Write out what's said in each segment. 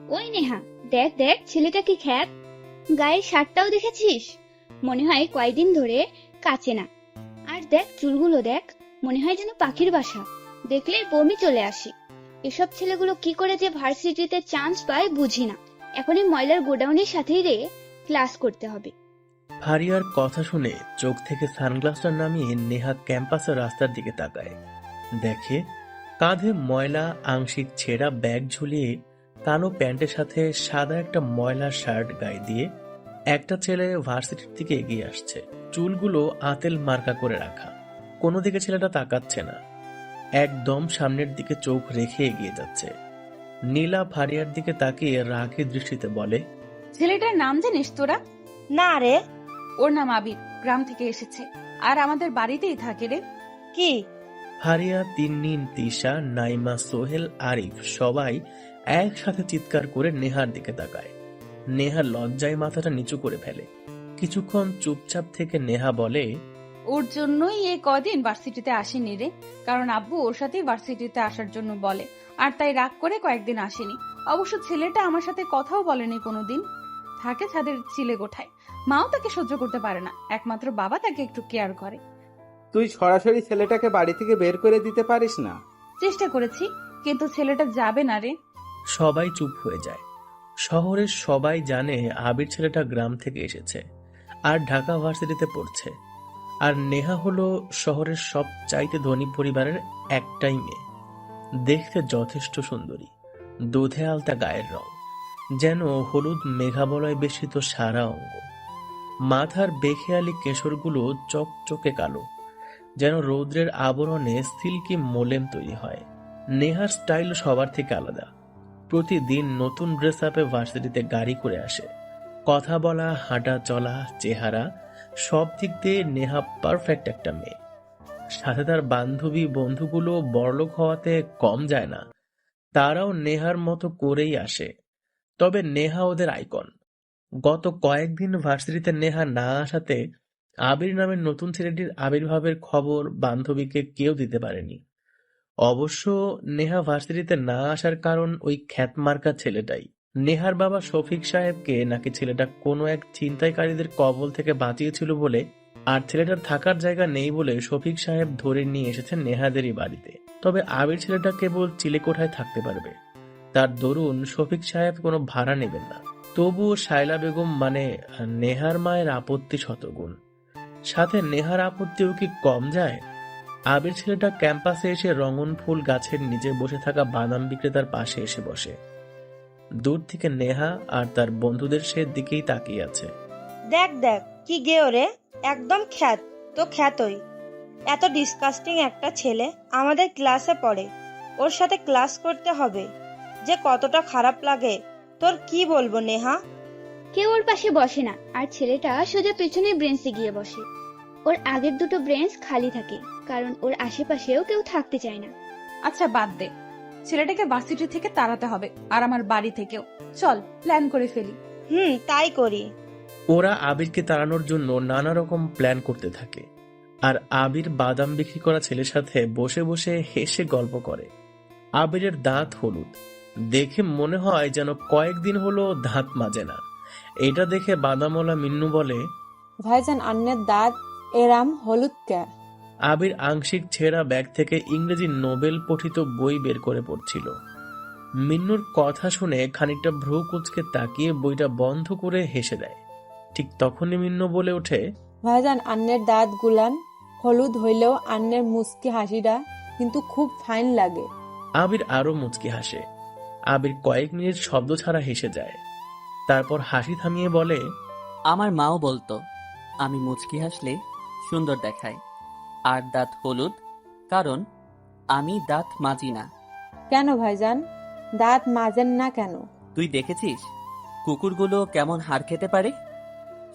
ওই নেহা, দেখ দেখ ছেলেটা কি খ্যাত, গায়ের শার্টটাও দেখেছিস? মনে হয় কয়দিন ধরে কাচে না। আর দেখ চুলগুলো দেখ, মনে হয় যেন পাখির বাসা। দেখলেই বমি চলে আসে। এসব ছেলেগুলো কি করে যে ভার্সিটিতে চান্স পায় বুঝি না। এখন এই ময়লার গোডাউনের সাথেই রে ক্লাস করতে হবে। ফারিয়ার কথা শুনে চোখ থেকে সানগ্লাসটা নামিয়ে নেহা ক্যাম্পাসের রাস্তার দিকে তাকায়। দেখে কাঁধে ময়লা আংশিক ছেঁড়া ব্যাগ ঝুলিয়ে কালো প্যান্টের সাথে সাদা একটা ময়লা শার্ট গায়ে দিয়ে একটা ছেলে ভার্সিটির দিকে এগিয়ে আসছে। চুলগুলো আঁতেল মার্কা করে রাখা, কোনো দিকে ছেলেটা তাকাচ্ছে না, একদম সামনের দিকে চোখ রেখে এগিয়ে যাচ্ছে। নীলা ফারিয়ার দিকে তাকিয়ে রাগী দৃষ্টিতে বলে, ছেলেটার নাম জানিস তোরা? না রে। ওর নাম আবির, গ্রাম থেকে এসেছে আর আমাদের বাড়িতেই থাকে রে। কি? ফারিয়া, তিন্নিন, তিশা, নাইমা, সোহেল, আরিফ সবাই একসাথে চিৎকার করে নেহার দিকে তাকায়। নেহা লজ্জায় মাথাটা নিচু করে ফেলে। কিছুক্ষণ চুপচাপ থেকে নেহা বলে, ওর জন্যই এ কদিন ভার্সিটিতে আসেনি রে, কারণ আব্বু ওর সাথেই ভার্সিটিতে আসার জন্য বলে, আর তাই রাগ করে কয়েকদিন আসেনি। অবশ্য ছেলেটা আমার সাথে কথাও বলেনি কোনোদিন, থাকে ছাদের চিলে গোঠায়। মাও তাকে সহ্য করতে পারে না, একমাত্র বাবা তাকে একটু কেয়ার করে। তুই সরাসরি ছেলেটাকে বাড়ি থেকে বের করে দিতে পারিস না? চেষ্টা করেছি, কিন্তু ছেলেটা যাবে না রে। সবাই চুপ হয়ে যায়। শহরের সবাই জানে আবির ছেলেটা গ্রাম থেকে এসেছে আর ঢাকা ভার্সিটিতে পড়ছে। আর নেহা হলো শহরের সবচাইতে ধনী পরিবারের একটাই মেয়ে। দেখতে যথেষ্ট সুন্দরী, দুধে আলতা গায়ের রং, যেন হলুদ মেঘাবলয় বেষ্টিত সারা অঙ্গ। মাথার বেখেয়ালি কেশরগুলো চকচকে কালো, যেন রৌদ্রের আবরণে সিল্কি মোলেম তৈরি হয়। নেহার স্টাইল সবার থেকে আলাদা। প্রতিদিন নতুন ড্রেস আপে ভার্সিটিতে গাড়ি করে আসে। কথা বলা, হাঁটা চলা, চেহারা, সব দিক দিয়ে নেহা পারফেক্ট একটা মেয়ে। সাথে তার বান্ধবী বন্ধুগুলো বড়লোক হওয়াতে কম যায় না, তারাও নেহার মতো করেই আসে। তবে নেহা ওদের আইকন। গত কয়েকদিন ভার্সিটিতে নেহা না আসাতে আবির নামের নতুন ছেলেটির আবির্ভাবের খবর বান্ধবীকে কেউ দিতে পারেনি। অবশ্য নেহা ভার্সিটিতে না আসার কারণ ওই খ্যাতমার্কা ছেলেটাই। নেহার বাবা শফিক সাহেবকে নাকি ছেলেটা কোনো এক ছিনতাইকারীদের কবল থেকে বাঁচিয়েছিল বলে, আর ছেলেটার থাকার জায়গা নেই বলে শফিক সাহেব ধরে নিয়ে এসেছেন নেহাদেরই বাড়িতে। তবে আবির ছেলেটা কেবল চিলেকোঠায় থাকতে পারবে, তার দরুন শফিক সাহেব কোনো ভাড়া নেবেন না। তবুও শায়লা বেগম মানে নেহার মায়ের আপত্তি শতগুণ। সাথে নেহার আপত্তিও কি কম যায়? আবির ছেলেটা ক্যাম্পাসে এসে রঙন ফুল গাছের নিচে বসে থাকা বাদাম বিক্রেতার পাশে এসে বসে। দূর থেকে নেহা আর তার বন্ধুদের সে দিকেই তাকিয়ে আছে। দেখ দেখ কি গেও রে, একদম খ্যাত তো খ্যাতই। এত ডিসকাস্টিং একটা ছেলে আমাদের ক্লাসে পড়ে, ওর সাথে ক্লাস করতে হবে যে কতটা খারাপ লাগে তোর কি বলবো নেহা। কেউ ওর পাশে বসে না, আর ছেলেটা সোজা পেছনের ব্রেঞ্চে গিয়ে বসে। ওর আগের দুটো ব্রেঞ্চ খালি থাকে, কারণ ওর আশেপাশেও কেউ থাকতে চায় না। আচ্ছা বাদ দে, ছেলেটাকে ভার্সিটি থেকে তাড়াতে হবে, আর আমার বাড়ি থেকেও। চল প্ল্যান করে ফেলি। তাই করি। ওরা আবিরকে তাড়ানোর জন্য নানা রকম প্ল্যান করতে থাকে। আর আবির বাদাম বিক্রি করা ছেলের সাথে বসে বসে হেসে গল্প করে। আবিরের দাঁত হলুদ, দেখে মনে হয় যেন কয়েকদিন হলো দাঁত মাজে না। এটা দেখে বাদামওয়ালা মিন্নু বলে, ভাইজান আন্নের দাঁত এরাম হলুদ কে? আবির আংশিক ছেঁড়া ব্যাগ থেকে ইংরেজি নোবেল পঠিত বই বের করে পড়ছিল। মিন্নুর কথা শুনে খানিকটা ভ্রু কুঁচকে তাকিয়ে বইটা বন্ধ করে হেসে দেয়। ঠিক তখনই মিন্নু বলে ওঠে, ভাইজান আন্নের দাঁত গুলান হলুদ হইলেও আন্নের মুচকি হাসিটা কিন্তু খুব ফাইন লাগে। আবির আরো মুচকি হাসে। আবির কয়েক মিনিট শব্দ ছাড়া হেসে যায়, তারপর হাসি থামিয়ে বলে, আমার মাও বলতো আমি মুচকি হাসলে সুন্দর দেখায়, আর দাঁত হলুদ কারণ আমি দাঁত মাজি না। কেন ভাইজান দাঁত মাজেন না কেন? তুই দেখেছিস কুকুরগুলো কেমন হাড় খেতে পারে?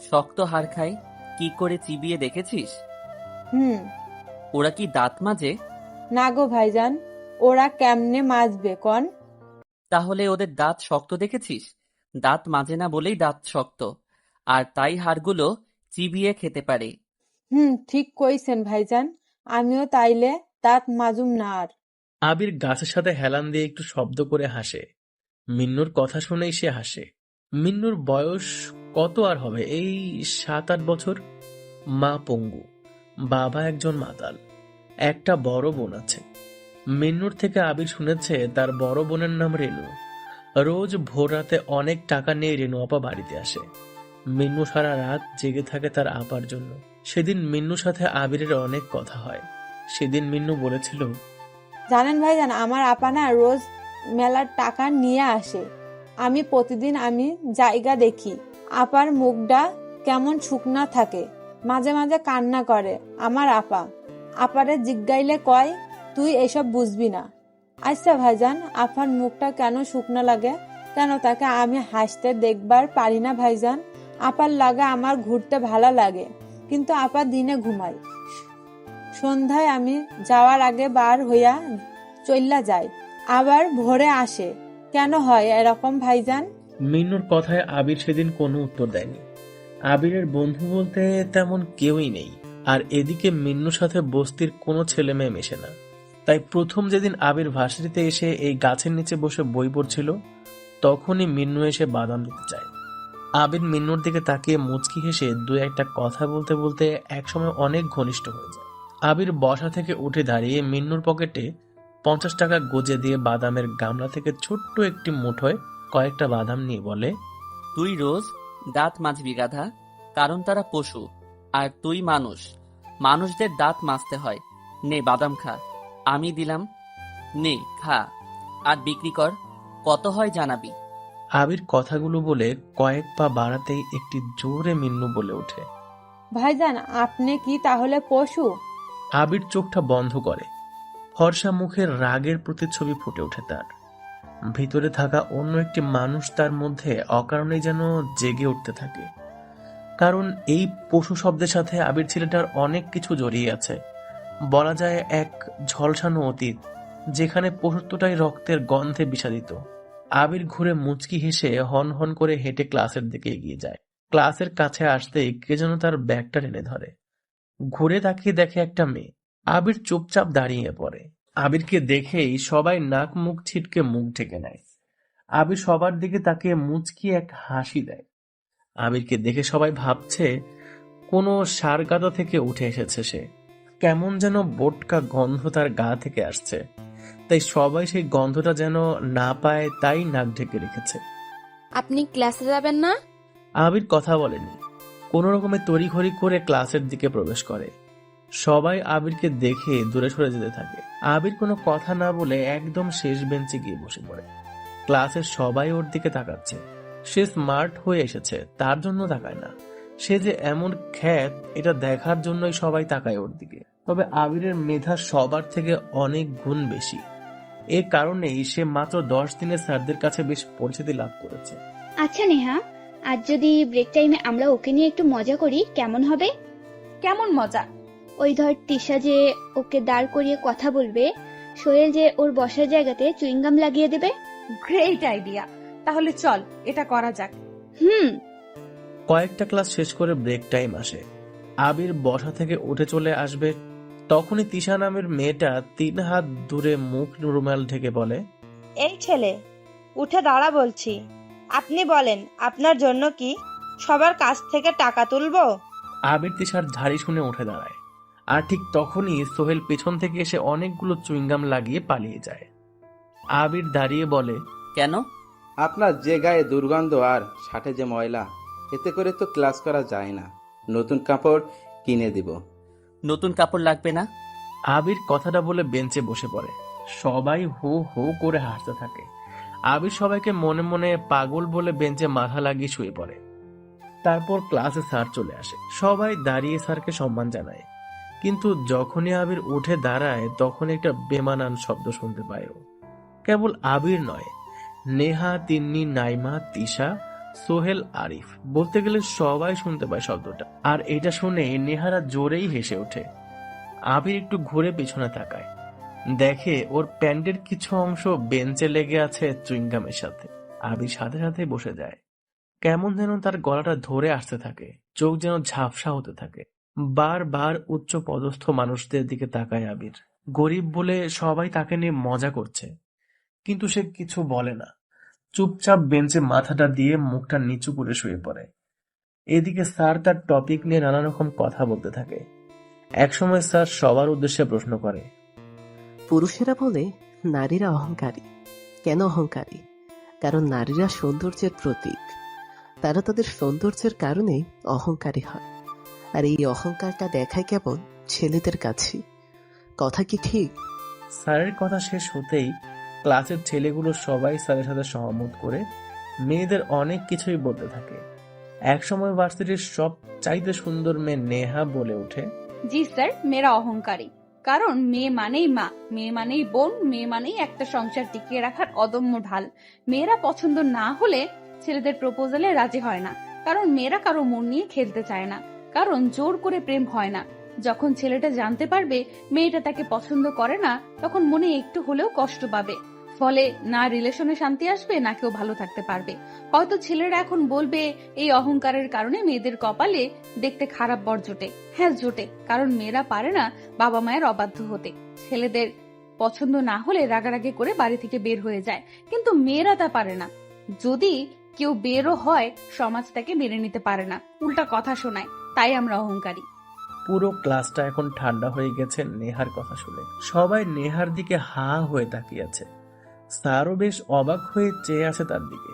শক্ত হাড় খায় কি করে চিবিয়ে দেখেছিস? হুম। ওরা কি দাঁত মাজে? না গো ভাইজান, ওরা কেমনে মাজবে কন? তাহলে ওদের দাঁত শক্ত দেখেছিস? দাঁত মাজে না বলেই দাঁত শক্ত, আর তাই হাড়গুলো চিবিয়ে খেতে পারে। ঠিক কইছেন ভাইজান, আমিও তাইলে দাঁত মাজুম না আর। আবির গাছের সাথে হেলান দিয়ে একটু শব্দ করে হাসে। মিন্নুর কথা শুনেই সে হাসে। মিন্নুর বয়স কত আর হবে, এই 7-8 বছর। মা পঙ্গু, বাবা একজন মাতাল, একটা বড় বোন আছে। মিন্নুর থেকে আবির শুনেছে তার বড় বোনের নাম রেনু। রোজ ভোর রাতে অনেক টাকা নিয়ে রেনু আপা বাড়িতে আসে। মিন্নু সারা রাত জেগে থাকে তার আপার জন্য। সেদিন মিন্নুর সাথে আবিরের অনেক কথা হয়। সেদিন মিন্নু বলেছিল, জানেন ভাইজান, আমার আপা না রোজ মেলার টাকা নিয়ে আসে। আমি প্রতিদিন জায়গা দেখি, আপার মুখটা কেমন শুকনা থাকে, মাঝে মাঝে কান্না করে। আমার আপারে জিজ্ঞাইলে কয়, তুই এসব বুঝবি না। আচ্ছা ভাইজান, আপার মুখটা কেন শুকনা লাগে? কেন তাকে আমি হাসতে দেখবার পারি না ভাইজান? আপার লাগে আমার ঘুরতে ভালো লাগে, কিন্তু আপা দিনে ঘুমায়। সন্ধ্যায় আমি যাওয়ার আগে বার হইয়া চইল্লা যায়, আবার ভোরে আসে। কেন হয় এরকম ভাইজান? মিন্নুর কথায় আবির সেদিন কোনো উত্তর দেয়নি। আবিরের বন্ধু বলতে তেমন কেউই নেই, আর এদিকে মিন্নুর সাথে বস্তির কোনো ছেলে মেয়ে মেশে না। তাই প্রথম যেদিন আবির ভার্সিটিতে এসে এই গাছের নিচে বসে বই পড়ছিল, তখনই মিন্নু এসে বাদাম দিতে চায়। আবির মিন্নুর দিকে তাকিয়ে মুচকি হেসে দু একটা কথা বলতে বলতে একসময় অনেক ঘনিষ্ঠ হয়ে যায়। আবির বসা থেকে উঠে দাঁড়িয়ে মিন্নুর পকেটে 50 টাকা গুজে দিয়ে বাদামের গামলা থেকে ছোট্ট একটি মুঠোয় কয়েকটা বাদাম নিয়ে বলে, তুই রোজ দাঁত মাজবি গাধা, কারণ তারা পশু আর তুই মানুষ। মানুষদের দাঁত মাজতে হয়। নে বাদাম খা, আমি দিলাম, নে খা আর বিক্রি কর, কত হয় জানাবি। আবির কথাগুলো বলে কয়েক পা বাড়াতেই একটি জোরে মিন্নু বলে ওঠে, ভাইজান, আপনি কি তাহলে পশু? আবির চোখটা বন্ধ করে। ফর্সা মুখের রাগের প্রতিচ্ছবি ফুটে ওঠে তার। ভিতরে থাকা অন্য একটি মানুষ তার মধ্যে অকারণেই যেন জেগে উঠতে থাকে। কারণ এই পশু শব্দের সাথে আবির ছেলেটার অনেক কিছু জড়িয়ে আছে। বলা যায় এক ঝলসানো অতীত, যেখানে পশুত্বটাই রক্তের গন্ধে বিষাদিত। আবির ঘুরে মুচকি হেসে হন হন করে হেঁটে ক্লাসের দিকে এগিয়ে যায়। ক্লাসের কাছে আসতেই কে যেন তার ব্যাগটা টেনে ধরে। ঘুরে তাকিয়ে দেখে একটা মেয়ে। আবির চুপচাপ দাঁড়িয়ে পড়ে। আবিরকে দেখেই সবাই নাক মুখ ছিটকে মুখ ঢেকে নেয়। আবির সবার দিকে তাকিয়ে মুচকি এক হাসি দেয়। আবিরকে দেখে সবাই ভাবছে কোনো সারগাদা থেকে উঠে এসেছে সে। কেমন যেন বোটকা গন্ধ তার গা থেকে আসছে, তাই সবাই সেই গন্ধটা যেন না পায় তাই নাক ঢেকে রেখেছে। আপনি ক্লাসে যাবেন না? আবির কথা বলেনি, কোনো রকমে তড়িঘড়ি করে ক্লাসের দিকে প্রবেশ করে। সবাই আবিরকে দেখে দূরে সরে যেতে থাকে। আবির কোনো কথা না বলে একদম শেষ বেঞ্চে গিয়ে বসে পড়ে। ক্লাসের সবাই ওর দিকে তাকাচ্ছে। সে স্মার্ট হয়ে এসেছে তার জন্য তাকায় না, সে যে এমন খ্যাত এটা দেখার জন্যই সবাই তাকায় ওর দিকে। তবে আবিরের মেধা সবার থেকে অনেক গুণ বেশি। এ কারণেই সে মাত্র 10 দিনে স্যারদের কাছে বেশ পরিচিতি লাভ করেছে। আচ্ছা নেহা, আজ যদি ব্রেক টাইমে আমরা ওকে নিয়ে একটু মজা করি কেমন হবে? কেমন মজা? ওই ধর তিশা যে ওকে দাঁড় করিয়ে কথা বলবে, সোহেল যে ওর বসার জায়গাতে চুইংগাম লাগিয়ে দেবে। গ্রেট আইডিয়া, তাহলে চল এটা করা যাক। কয়েকটা ক্লাস শেষ করে ব্রেক টাইম আসে। আবির বসা থেকে উঠে চলে আসবে, তখনই তিশা নামের মেয়েটা 3 হাত দূরে মুখ রুমাল ঢেকে বলে, এই ছেলে, উঠে দাঁড়া বলছি। আপনি বলেন, আপনার জন্য কি সবার কাছ থেকে টাকা তুলবো? আবির তিশার ঝাড়ি শুনে উঠে দাঁড়ায়। আর ঠিক তখনই সোহেল পেছন থেকে এসে অনেকগুলো চুইংগাম লাগিয়ে পালিয়ে যায়। আবির দাঁড়িয়ে বলে, কেন? আপনার যে গায়ে দুর্গন্ধ আর শার্টে যে ময়লা, এতে করে তো ক্লাস করা যায় না। নতুন কাপড় কিনে দিব। নতুন কাপড় লাগবে না। আবির কথাটা বলে বেঞ্চে বসে পড়ে। সবাই হো হো করে হাসতে থাকে। আবির সবাইকে মনে মনে পাগল বলে বেঞ্চে মাথা লাগিয়ে শুয়ে পড়ে। তারপর ক্লাসে স্যার চলে আসে। সবাই দাঁড়িয়ে স্যারকে সম্মান জানায়, কিন্তু যখনই আবির উঠে দাঁড়ায় তখন একটা বেমানান শব্দ শুনতে পায় ও। কেবল আবির নয়, নেহা, তিন্নি, নাইমা, তিশা, সোহেল, আরিফ, বলতে গেলে সবাই শুনতে পায় শব্দটা। আর এটা শুনে নেহারা জোরেই হেসে ওঠে। আবির একটু ঘুরে পিছনে তাকায়, দেখে ওর প্যান্টের কিছু অংশ বেঞ্চে লেগে আছে চুইংগামের সাথে। আবির সাথে সাথে বসে যায়। কেমন যেন তার গলাটা ধরে আসতে থাকে, চোখ যেন ঝাপসা হতে থাকে। বারবার উচ্চ পদস্থ মানুষদের দিকে তাকায় আবির। গরিব বলে সবাই তাকে নিয়ে মজা করছে, কিন্তু সে কিছু বলে না। চুপচাপ বেঞ্চে মাথাটা দিয়ে মুখটা নিচু করে শুয়ে পড়ে। এদিকে স্যার তার টপিক নিয়ে নানা রকম কথা বলতে থাকে। একসময় স্যার সবার উদ্দেশ্যে প্রশ্ন করে, পুরুষেরা বলে নারীরা অহংকারী। কেন অহংকারী? কারণ নারীরা সৌন্দর্যের প্রতীক। তারা তাদের সৌন্দর্যের কারণে অহংকারী হয়। আর এই অহংকারটা দেখায় কেবল ছেলেদের কাছে। কথা কি ঠিক? স্যারের কথা শেষ হতেই ক্লাসের ছেলেগুলো সবাই স্যারের সাথে সহমত করে মেয়েদের অনেক কিছুই বলতে থাকে। একসময় ভার্সিটির সব চাইতে সুন্দর মেয়ে নেহা বলে ওঠে, জি স্যার, মেয়েরা অহংকারী। কারণ মেয়ে মানেই মা, মেয়ে মানেই বোন, মেয়ে মানেই একটা সংসার টিকিয়ে রাখার অদম্য ঢাল। মেয়েরা পছন্দ না হলে ছেলেদের প্রপোজালে রাজি হয় না, কারণ মেয়েরা কারো মন নিয়ে খেলতে চায় না, কারণ জোর করে প্রেম হয় না। যখন ছেলেটা জানতে পারবে মেয়েটা তাকে পছন্দ করে না, তখন মনে একটু হলেও কষ্ট পাবে। ফলে না রিলেশনে শান্তি আসবে, না কেউ ভালো থাকতে পারবে। হয়তো ছেলেরা এখন বলবে এই অহংকারের কারণে মেয়েদের কপালে দেখতে খারাপ বর জোটে। হ্যাঁ জোটে, কারণ মেয়েরা পারে না বাবা মায়ের অবাধ্য হতে। ছেলেদের পছন্দ না হলে রাগারাগি করে বাড়ি থেকে বের হয়ে যায়, কিন্তু মেয়েরা তা পারে না। যদি কেউ বেরও হয়, সমাজ তাকে মেনে নিতে পারে না, উল্টা কথা শোনায়। তাই আমরা অহংকারী। পুরো ক্লাসটা এখন ঠান্ডা হয়ে গেছে নেহার কথা শুনে। সবাই নেহার দিকে হা হয়ে তাকিয়ে আছে। স্যারও বেশ অবাক হয়ে চেয়ে আছে তার দিকে।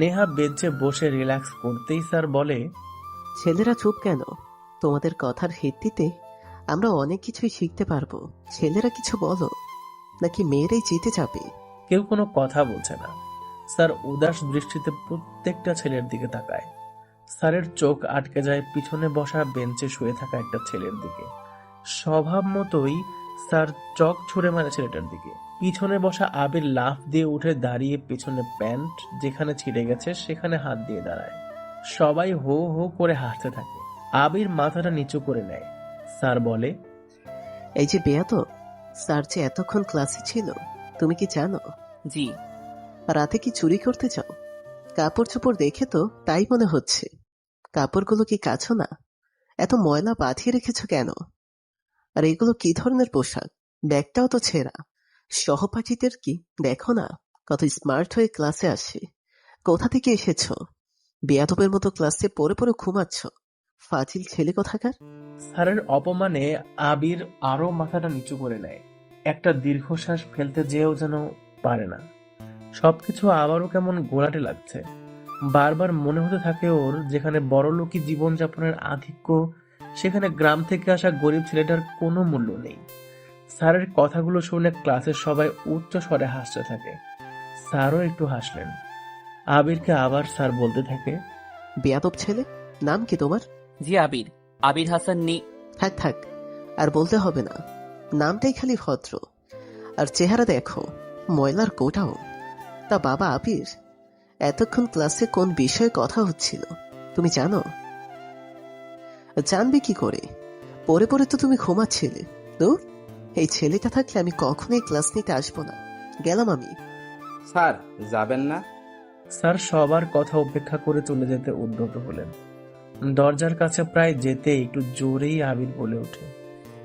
নেহা বেঞ্চে বসে রিল্যাক্স করতেই স্যার বলে, ছেলেরা চুপ কেন? তোমাদের কথার ভিত্তিতে আমরা অনেক কিছুই শিখতে পারবো। ছেলেরা কিছু বলো, নাকি মেয়েরাই জিতে যাবে? কেউ কোনো কথা বলছে না। স্যার উদাস দৃষ্টিতে প্রত্যেকটা ছেলের দিকে তাকায়। স্যারের চোখ আটকে যায় পিছনে বসা বেঞ্চে শুয়ে থাকা একটা ছেলের দিকে। স্বভাব মতোই স্যার চক ছুঁড়ে মারে ছেলেটার দিকে। পিছনে বসা আবির লাফ দিয়ে উঠে দাঁড়িয়ে পিছনে প্যান্ট যেখানে ছিঁড়ে গেছে সেখানে হাত দিয়ে দাঁড়ায়। সবাই হো হো করে হাসতে থাকে। আবির মাথাটা নিচু করে নেয়। স্যার বলে, এই যে বেয়াদব, স্যার যে এতক্ষণ ক্লাসে ছিল, তুমি কি জানো? জি। রাতে কি চুরি করতে যাও? কাপড় চোপড় দেখে তো তাই মনে হচ্ছে। কাপড়গুলো কি কাছো না? এত ময়লা বাঁধিয়ে রেখেছো কেন? আর এগুলো কি ধরনের পোশাক? ব্যাগটাও তো ছেঁড়া। সহপাঠীদের কি দেখো না কত স্মার্ট হয়ে ক্লাসে আসে? কোথা থেকে এসেছো? বেয়াদবের মতো ক্লাসে পড়ে পড়ে ঘুমাচ্ছ। ফাজিল ছেলে কোথাকার। স্যারের অপমানে আবির আরো মাথাটা নিচু করে নেয়। একটা দীর্ঘশ্বাস ফেলতে যেও যেন পারে না। সবকিছু আবারও কেমন গোলাটে লাগছে। বারবার মনে হতে থাকে ওর, যেখানে বড়লোকি জীবনযাপনের আধিক্য, সেখানে গ্রাম থেকে আসা গরিব ছেলেটার কোনো মূল্য নেই। স্যারের কথাগুলো শুনে ক্লাসের সবাই উচ্চ স্বরে হাসতে থাকে। স্যারও একটু হাসলেন। আবিরকে আবার স্যার বলতে থাকে, বেয়াদব ছেলে, নাম কি তোমার? জি আবির, আবির হাসান থাক থাক, আর বলতে হবে না। নামটাই খালি ভদ্র, আর চেহারা দেখো ময়লার কোটাও। তা বাবা আবির, এতক্ষণ ক্লাসে কোন বিষয়ে কথা হচ্ছিল তুমি জানো? জানবে কি করে? পরে পরে তো তুমি ঘুমাচ্ছিলে। দূর, এই ছেলেটা থাকলে আমি কখনোই ক্লাস নিতে আসবো না। গেলাম আমি। স্যার যাবেন না? স্যার সবার কথা উপেক্ষা করে চলে যেতে উদ্যত হলেন। দরজার কাছে প্রায় যেতে একটু জোরেই আবির বলে ওঠে,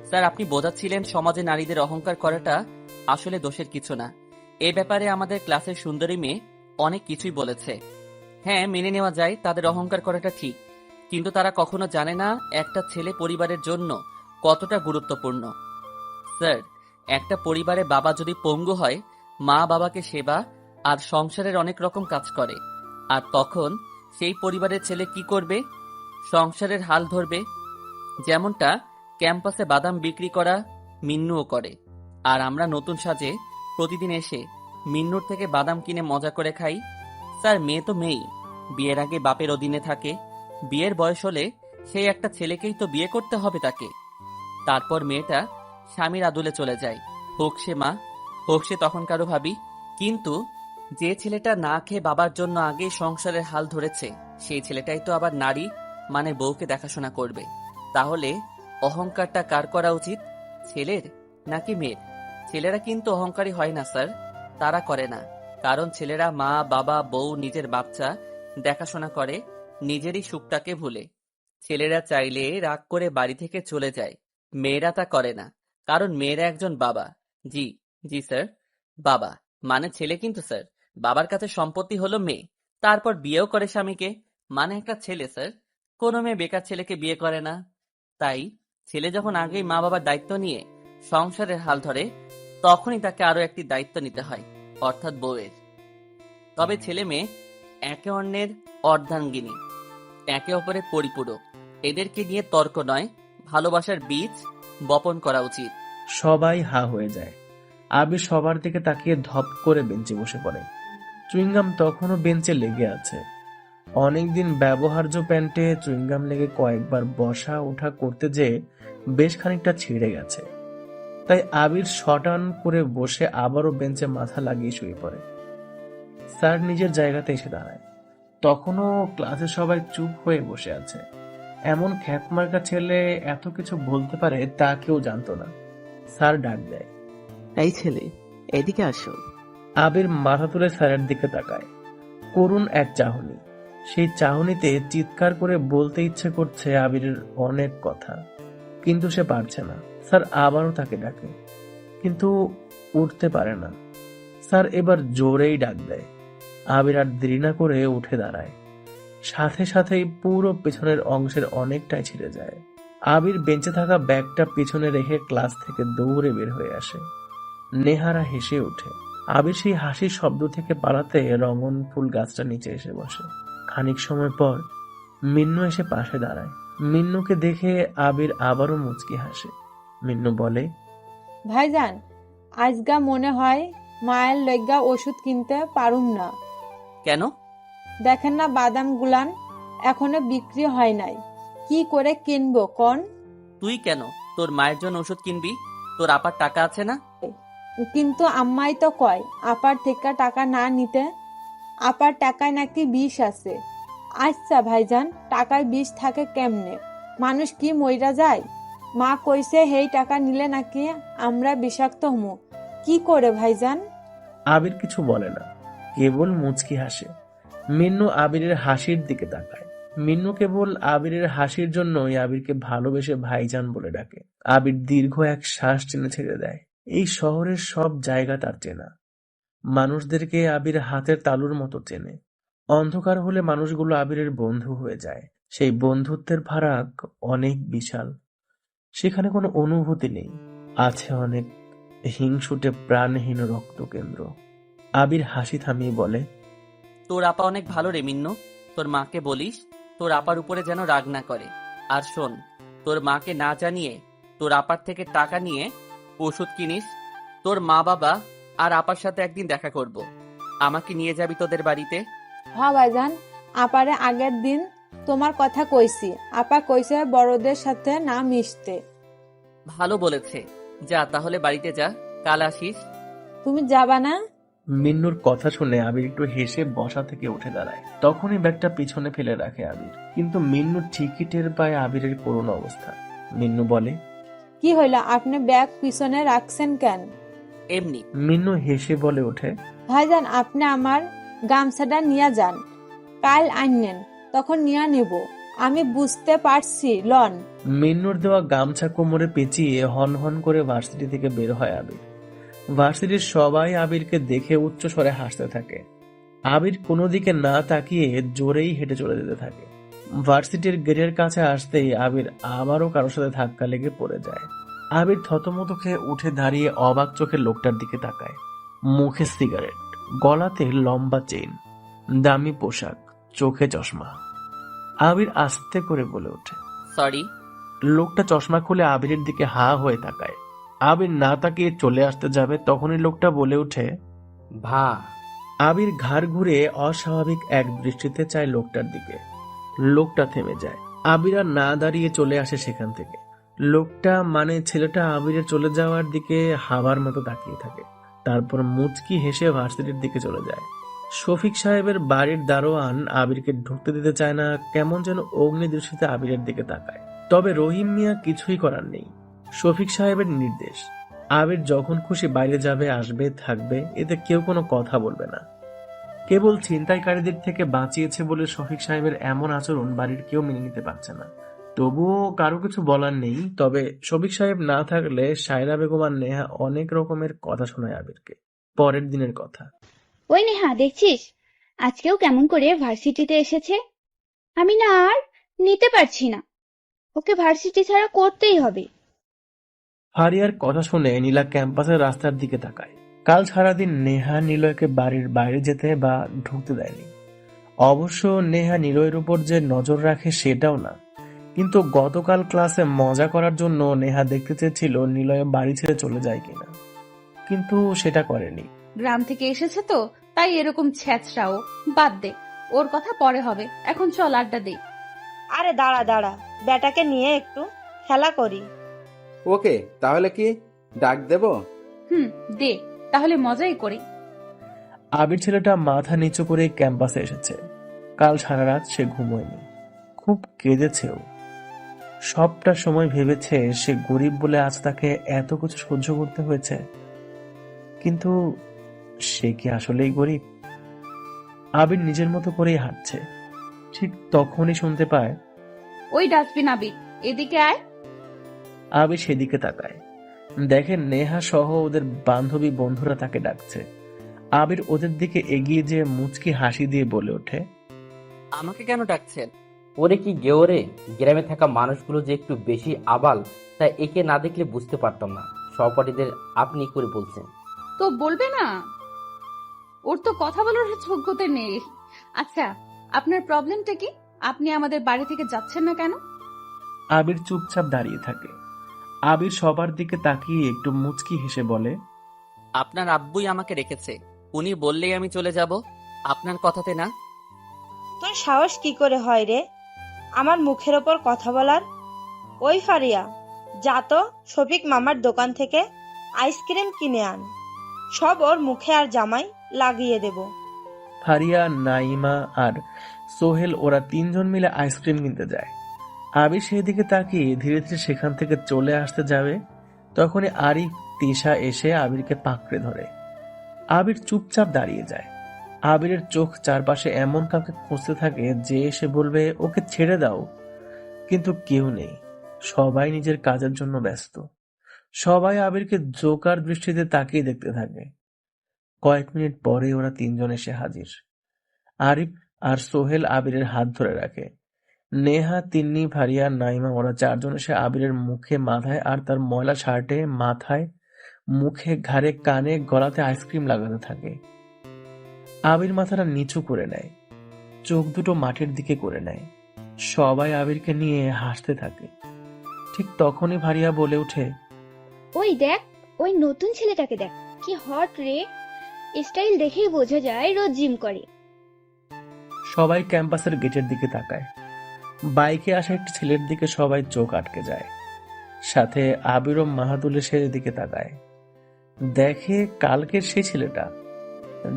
স্যার, আপনি বোঝাচ্ছিলেন সমাজে নারীদের অহংকার করাটা আসলে দোষের কিছু না। এ ব্যাপারে আমাদের ক্লাসের সুন্দরী মেয়ে অনেক কিছুই বলেছে। হ্যাঁ, মেনে নেওয়া যায় তাদের অহংকার করাটা ঠিক, কিন্তু তারা কখনো জানে না একটা ছেলে পরিবারের জন্য কতটা গুরুত্বপূর্ণ। স্যার, একটা পরিবারে বাবা যদি পঙ্গু হয়, মা বাবাকে সেবা আর সংসারের অনেক রকম কাজ করে, আর তখন সেই পরিবারের ছেলে কি করবে? সংসারের হাল ধরবে। যেমনটা ক্যাম্পাসে বাদাম বিক্রি করা মিন্নুও করে, আর আমরা নতুন সাজে প্রতিদিন এসে মিন্নুর থেকে বাদাম কিনে মজা করে খাই। স্যার, মেয়ে তো মেয়েই, বিয়ের আগে বাপের অধীনে থাকে। বিয়ের বয়স হলে সেই একটা ছেলেকেই তো বিয়ে করতে হবে তাকে। তারপর মেয়েটা স্বামীর আদুলে চলে যায়, হোক সে মা, হোক সে তখন কারো ভাবি। কিন্তু যে ছেলেটা না খেয়ে বাবার জন্য আগেই সংসারের হাল ধরেছে, সেই ছেলেটাই তো আবার নারী মানে বউকে দেখাশোনা করবে। তাহলে অহংকারটা কার করা উচিত, ছেলের নাকি মেয়ের? ছেলেরা কিন্তু অহংকারী হয় না স্যার, তারা করে না। কারণ ছেলেরা মা বাবা বউ নিজের বাচ্চা দেখাশোনা করে, নিজেরই সুখটাকে ভুলে। ছেলেরা চাইলে রাগ করে বাড়ি থেকে চলে যায়, মেয়েরা তা করে না, কারণ মেয়েরা একজন বাবা। জি জি স্যার, বাবা মানে ছেলে কিন্তু স্যার, বাবার কাছে সম্পত্তি হলো মেয়ে, তারপর বিয়েও করে স্বামীকে, মানে একটা ছেলে স্যার। কোনো মেয়ে বেকার ছেলেকে বিয়ে করে না। তাই ছেলে যখন আগেই মা বাবার দায়িত্ব নিয়ে সংসারের হাল ধরে, তখনই তাকে আরো একটি দায়িত্ব নিতে হয়, অর্থাৎ বউয়ের। তবে ছেলে মেয়ে একে অন্যের অর্ধাঙ্গিনী, একে অপরের পরিপূরক। এদেরকে নিয়ে তর্ক নয়, ভালোবাসার বীজ বপন করা উচিত। সবাই হা হয়ে যায়। আবির সবার দিকে তাকিয়ে ধপ করে বেঞ্চে বসে পড়ে। চুইংগাম তখনও বেঞ্চে লেগে আছে। অনেকদিন ব্যবহার্য প্যান্টে চুইংগাম লেগে কয়েকবার বসা ওঠা করতে যেয়ে বেশ খানিকটা ছিঁড়ে গেছে। তাই আবির শটান করে বসে আবারও বেঞ্চে মাথা লাগিয়ে শুয়ে পড়ে। স্যার নিজের জায়গাতে এসে দাঁড়ায়। তখনও ক্লাসে সবাই চুপ হয়ে বসে আছে। এমন খ্যাতমার্কা ছেলে এত কিছু বলতে পারে তা কেউ জানতো না। স্যার ডাক দেয়, এই ছেলে, এদিকে আসো। আবির মাথা তুলে স্যারের দিকে তাকায়। করুণ এক চাহনি। সেই চাহনিতে চিৎকার করে বলতে ইচ্ছে করছে আবিরের অনেক কথা, কিন্তু সে পারছে না। স্যার আবারও তাকে ডাকে, কিন্তু উঠতে পারে না। স্যার এবার জোরেই ডাক দেয়। আবির আর দেরি না করে উঠে দাঁড়ায়। সাথে সাথেই পুরো পেছনের অংশের অনেকটাই ছিঁড়ে যায়। আবির বেঁচে থাকা ব্যাগটা পিছনে রেখে ক্লাস থেকে দৌড়ে বের হয়ে আসে। নেহারা হেসে ওঠে। আবির সেই হাসির শব্দ থেকে পালাতে রঙন ফুল গাছটা নিচে এসে বসে। খানিক সময় পর মিন্নু এসে পাশে দাঁড়ায়। মিন্নুকে দেখে আবির আবারও মুচকি হাসে। মিন্নু বলে, ভাইজান, আজগা মনে হয় মায়ের লজ্ঞা ওষুধ কিনতে পারুম না। কেন? দেখেন না বাদাম গুলান এখনো বিক্রি হয় নাই, কি করে কিনবো কন? তুই কেন তোর মায়ের জন্য ওষুধ কিনবি? তোর আপার টাকা আছে না? কিন্তু আম্মাই তো কয় আপার থেকে টাকা না নিতে। আপার টাকায় নাকি বিষ আছে। আচ্ছা ভাইজান, টাকায় বিষ থাকে কেমনে? মানুষ কি মইরা যায়? মা কইছে হেই টাকা নিলে নাকি আমরা বিষাক্ত হমু। কি করে ভাইজান? আবির কিছু বলে না, কেবল মুচকি হাসে। মিন্নু আবিরের হাসির দিকে তাকায়। মিন্নু কেবল আবিরের হাসির জন্যই আবিরকে ভালোবেসে ভাইজান বলে ডাকে। আবির দীর্ঘ এক শ্বাস টেনে ছেড়ে দেয়। এই শহরের সব জায়গা তার চেনা। মানুষদেরকে আবির হাতের তালুর মতো চেনে। অন্ধকার হলে মানুষগুলো আবিরের বন্ধু হয়ে যায়। সেই বন্ধুত্বের ফারাক অনেক বিশাল। সেখানে কোনো অনুভূতি নেই, আছে অনেক হিংসুটে প্রাণহীন রক্তকেন্দ্র। আবির হাসি থামিয়ে বলে, তোর আপা অনেক ভালো রে মিন্নু। তোর মাকে বলিস তোর আপার উপরে যেন রাগ না করে। আর শোন, তোর মাকে না জানিয়ে তোর আপার থেকে টাকা নিয়ে ওষুধ কিনিস। তোর মা বাবা আর আপার সাথে একদিন দেখা করব। আমাকে নিয়ে যাবি তোদের বাড়িতে? হ্যাঁ ভাইজান, আপারে আগের দিন তোমার কথা কইছি। আপা কইছে বড়দের সাথে না মিশতে। ভালো বলেছে, যা তাহলে বাড়িতে যা, কাল আসিস। তুমি যাবা না? মিন্নুর কথা শুনে আবির একটু হেসে বসা থেকে উঠে দাঁড়ায়। তখনই ব্যাগটা পিছনে ফেলে রাখে আবির। কিন্তু মিন্নু ঠিকই টের পায় আবিরের করুণ অবস্থা। মিন্নু বলে, কি হইল, আপনি ব্যাগ পিছনে রাখছেন কেন? এমনি। মিন্নু হেসে বলে ওঠে, ভাইজান, আপনি আমার গামছাটা নিয়ে যান, কাল আননেন, তখন নিয়ে নেব। আমি বুঝতে পারছি লন। মিন্নুর দেওয়া গামছা কোমরে পেঁচিয়ে হন হন করে ভার্সিটি থেকে বের হয় আবির। ভার্সিটির সবাই আবিরকে দেখে উচ্চ স্বরে হাসতে থাকে। আবির কোনো দিকে না তাকিয়ে জোরেই হেঁটে চলে যেতে থাকে। ভার্সিটির গেটের কাছে আসতেই আবির আবারও কারোর সাথে ধাক্কা লেগে পড়ে যায়। আবির থতমত খেয়ে উঠে দাঁড়িয়ে অবাক চোখে লোকটার দিকে তাকায়। মুখে সিগারেট, গলাতে লম্বা চেইন, দামি পোশাক, চোখে চশমা। আবির আস্তে করে বলে ওঠে, সরি। লোকটা চশমা খুলে আবিরের দিকে হা হয়ে তাকায়। আবির না তাকিয়ে চলে আসতে যাবে, তখনই লোকটা বলে ওঠে, ভা। আবির ঘাড় ঘুরে অস্বাভাবিক এক দৃষ্টিতে চায় লোকটার দিকে। লোকটা থেমে যায়। আবির আর না দাঁড়িয়ে চলে আসে সেখান থেকে। লোকটা মানে ছেলেটা আবিরের চলে যাওয়ার দিকে হাওয়ার মতো তাকিয়ে থাকে। তারপর মুচকি হেসে ভার্সিটির দিকে চলে যায়। শফিক সাহেবের বাড়ির দারোয়ান আবিরকে ঢুকতে দিতে চায় না, কেমন যেন অগ্নি দৃষ্টিতে আবিরের দিকে তাকায়। তবে রহিম মিয়া কিছুই করার নেই, শফিক সাহেবের নির্দেশ। আবির যখন খুশি বাইরে যাবে, আসবে, থাকবে, এতে কেউ কোনো কথা বলবে না। কেবল ছিনতাইকারীদের থেকে বাঁচিয়েছে বলে শফিক সাহেবের এমন আচরণ বাড়ির কেউ মেনে নিতে পারছে না। তবুও কারো কিছু বলার নেই। তবে শফিক সাহেব না থাকলে সায়রা বেগম আর নেহা অনেক রকমের কথা শোনায় আবিরকে। পরের দিনের কথা, ওই নেহা, দেখছিস আজকেও কেমন করে ভার্সিটিতে এসেছে? আমি না আর নিতে পারছি না, ওকে ভার্সিটি ছাড়া করতেই হবে। ফারিয়ার কথা শুনে নীলা ক্যাম্পাসের রাস্তার দিকে তাকায়। কাল সারাদিন নেহা নিলয়কে বাড়ির বাইরে যেতে বা ঢুকতে দেয়নি। অবশ্য নেহা নিলয়ের উপর যে নজর রাখে সেটাও না, কিন্তু গতকাল ক্লাসে মজা করার জন্য নেহা দেখতে চেয়েছিল নিলয় বাড়ি ছেড়ে চলে যায় কিনা, কিন্তু সেটা করেনি। গ্রাম থেকে এসেছে তো তাই এরকম ছ্যাঁচড়াও। বাদ দে, ওর কথা পরে হবে, এখন চল আড্ডা দেই। আরে দাঁড়া দাঁড়া, ব্যাটাকে নিয়ে একটু খেলা করি। ওকে, তাহলে কি ডাক দেব? দে, তাহলে মজাই করি। আবির ছেলেটা মাথা নিচু করে ক্যাম্পাসে এসেছে। কাল সারা রাত সে ঘুমোয়নি, খুব কেঁদেছেও। সবটা সময় ভেবেছে সে গরিব বলে আজ তাকে এত কিছু সহ্য করতে হয়েছে, কিন্তু সে কি আসলেই গরিব? আবির নিজের মতো করেই হাঁটছে, ঠিক তখনই শুনতে পায় ওই ডাস্টবিন আবির, এদিকে আয়। আবির সেদিকে তাকায়, দেখে নেহা সহ ওদের বান্ধবী বন্ধুরা তাকে ডাকছে। আবির ওদের দিকে এগিয়ে যেয়ে মুচকি হাসি দিয়ে বলে ওঠে, আমাকে কেন ডাকছেন? ওরে কি গেওরে, গ্রামে থাকা মানুষগুলো যে একটু বেশি আবাল, তাই একে না দেখলে বুঝতে পারতাম না সহপাঠীদের আপনি করে বলছেন। তো বলবে না, ওর তো কথা বলার যোগ্যতা নেই। আচ্ছা, আপনার প্রবলেমটা কি? আপনি আমাদের বাড়ি থেকে যাচ্ছেন না কেন? আবির চুপচাপ দাঁড়িয়ে থাকে। আবির সবার দিকে তাকিয়ে একটু মুচকি হেসে বলে, আপনার আব্বুই আমাকে রেখেছে, উনি বললেই আমি চলে যাব, আপনার কথাতে না। তোর সাহস কি করে হয় রে আমার মুখের ওপর কথা বলার? ওই ফারিয়া, যা তো শফিক মামার দোকান থেকে আইসক্রিম কিনে আন, সব ওর মুখে আর জামাই লাগিয়ে দেব। ফারিয়া, নাইমা আর সোহেল ওরা তিনজন মিলে আইসক্রিম কিনতে যায়। আবির সেদিকে তাকিয়ে ধীরে ধীরে সেখান থেকে চলে আসতে যাবে, তখনই আরিফ, তিশা এসে আবিরকে পাকড়ে ধরে। আবির চুপচাপ দাঁড়িয়ে যায়। আবিরের চোখ চারপাশে এমন কাউকে খুঁজতে থাকে যে এসে বলবে ওকে ছেড়ে দাও, কিন্তু কেউ নেই। সবাই নিজের কাজের জন্য ব্যস্ত। সবাই আবিরকে জোকার দৃষ্টিতে তাকিয়ে দেখতে থাকে। কয়েক মিনিট পরে ওরা তিনজন এসে হাজির। আরিফ আর সোহেল আবিরের হাত ধরে রাখে। নেহা, তিন্নি, ফারিয়া, নাইমা ওরা চারজন এসে আবিরের মুখে, মাথায় আর তার ময়লা শার্টে, মাথায়, মুখে, ঘাড়ে, কানে, গলাতে আইসক্রিম লাগাতে থাকে। আবির মাথাটা নিচু করে নেয়, চোখ দুটো মাটির দিকে করে নেয়। সবাই আবিরকে নিয়ে হাসতে থাকে। ঠিক তখনই ফারিয়া বলে ওঠে, ওই দেখ, ওই নতুন ছেলেটাকে দেখ, কি হট রে! স্টাইল দেখেই বোঝা যায় রোজ জিম করে। সবাই ক্যাম্পাসের গেটের দিকে তাকায়। বাইকে আসা একটি ছেলের দিকে সবাই চোখ আটকে যায়। সাথে আবির ও মাহাতুলের দিকে তাকায়, দেখে কালকের সেই ছেলেটা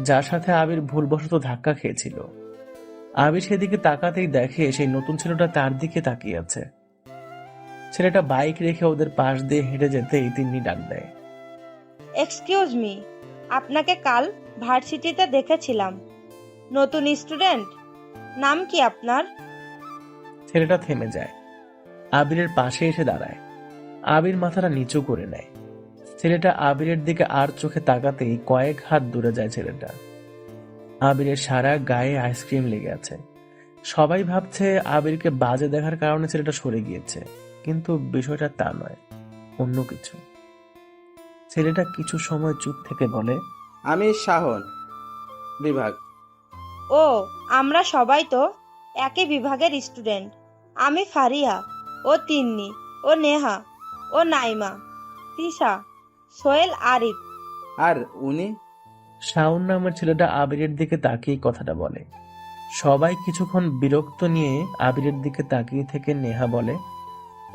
যার সাথে আবির ভুলবশত ধাক্কা খেয়েছিল। আবির সেদিকে তাকাতেই দেখে সেই নতুন ছেলেটা তার দিকে তাকিয়ে আছে। ছেলেটা বাইক রেখে ওদের পাশ দিয়ে হেঁটে যেতেই তিন্নি ডাক দেয়, এক্সকিউজ মি, আপনাকে কাল ভার্সিটিতে দেখেছিলাম। নতুন স্টুডেন্ট? নাম কি আপনার? ছেলেটা থেমে যায়, আবিরের পাশে এসে দাঁড়ায়। আবির মাথাটা নিচু করে নেয়। ছেলেটা আবিরের দিকে আর চোখে তাকাতেই কয়েক হাত দূরে যায় ছেলেটা। আবিরের সারা গায়ে আইসক্রিম লেগে আছে। সবাই ভাবছে আবিরকে বাজে দেখার কারণে ছেলেটা সরে গিয়েছে, কিন্তু বিষয়টা তা নয়, অন্য কিছু। ছেলেটা কিছু সময় চুপ থেকে বলে, আমি শাহন, বিভাগ। ও, আমরা সবাই তো একই বিভাগের স্টুডেন্ট। আমি ফারিয়া, ও তিন্নি, ও নেহা, ও নাইমা, তিশা, সোহেল, আরিফ। আর উনি? শাওন নামের ছেলেটা আবিরের দিকে তাকিয়ে কথাটা বলে। সবাই কিছুক্ষণ বিরক্ত নিয়ে আবিরের দিকে তাকিয়ে থেকে নেহা বলে,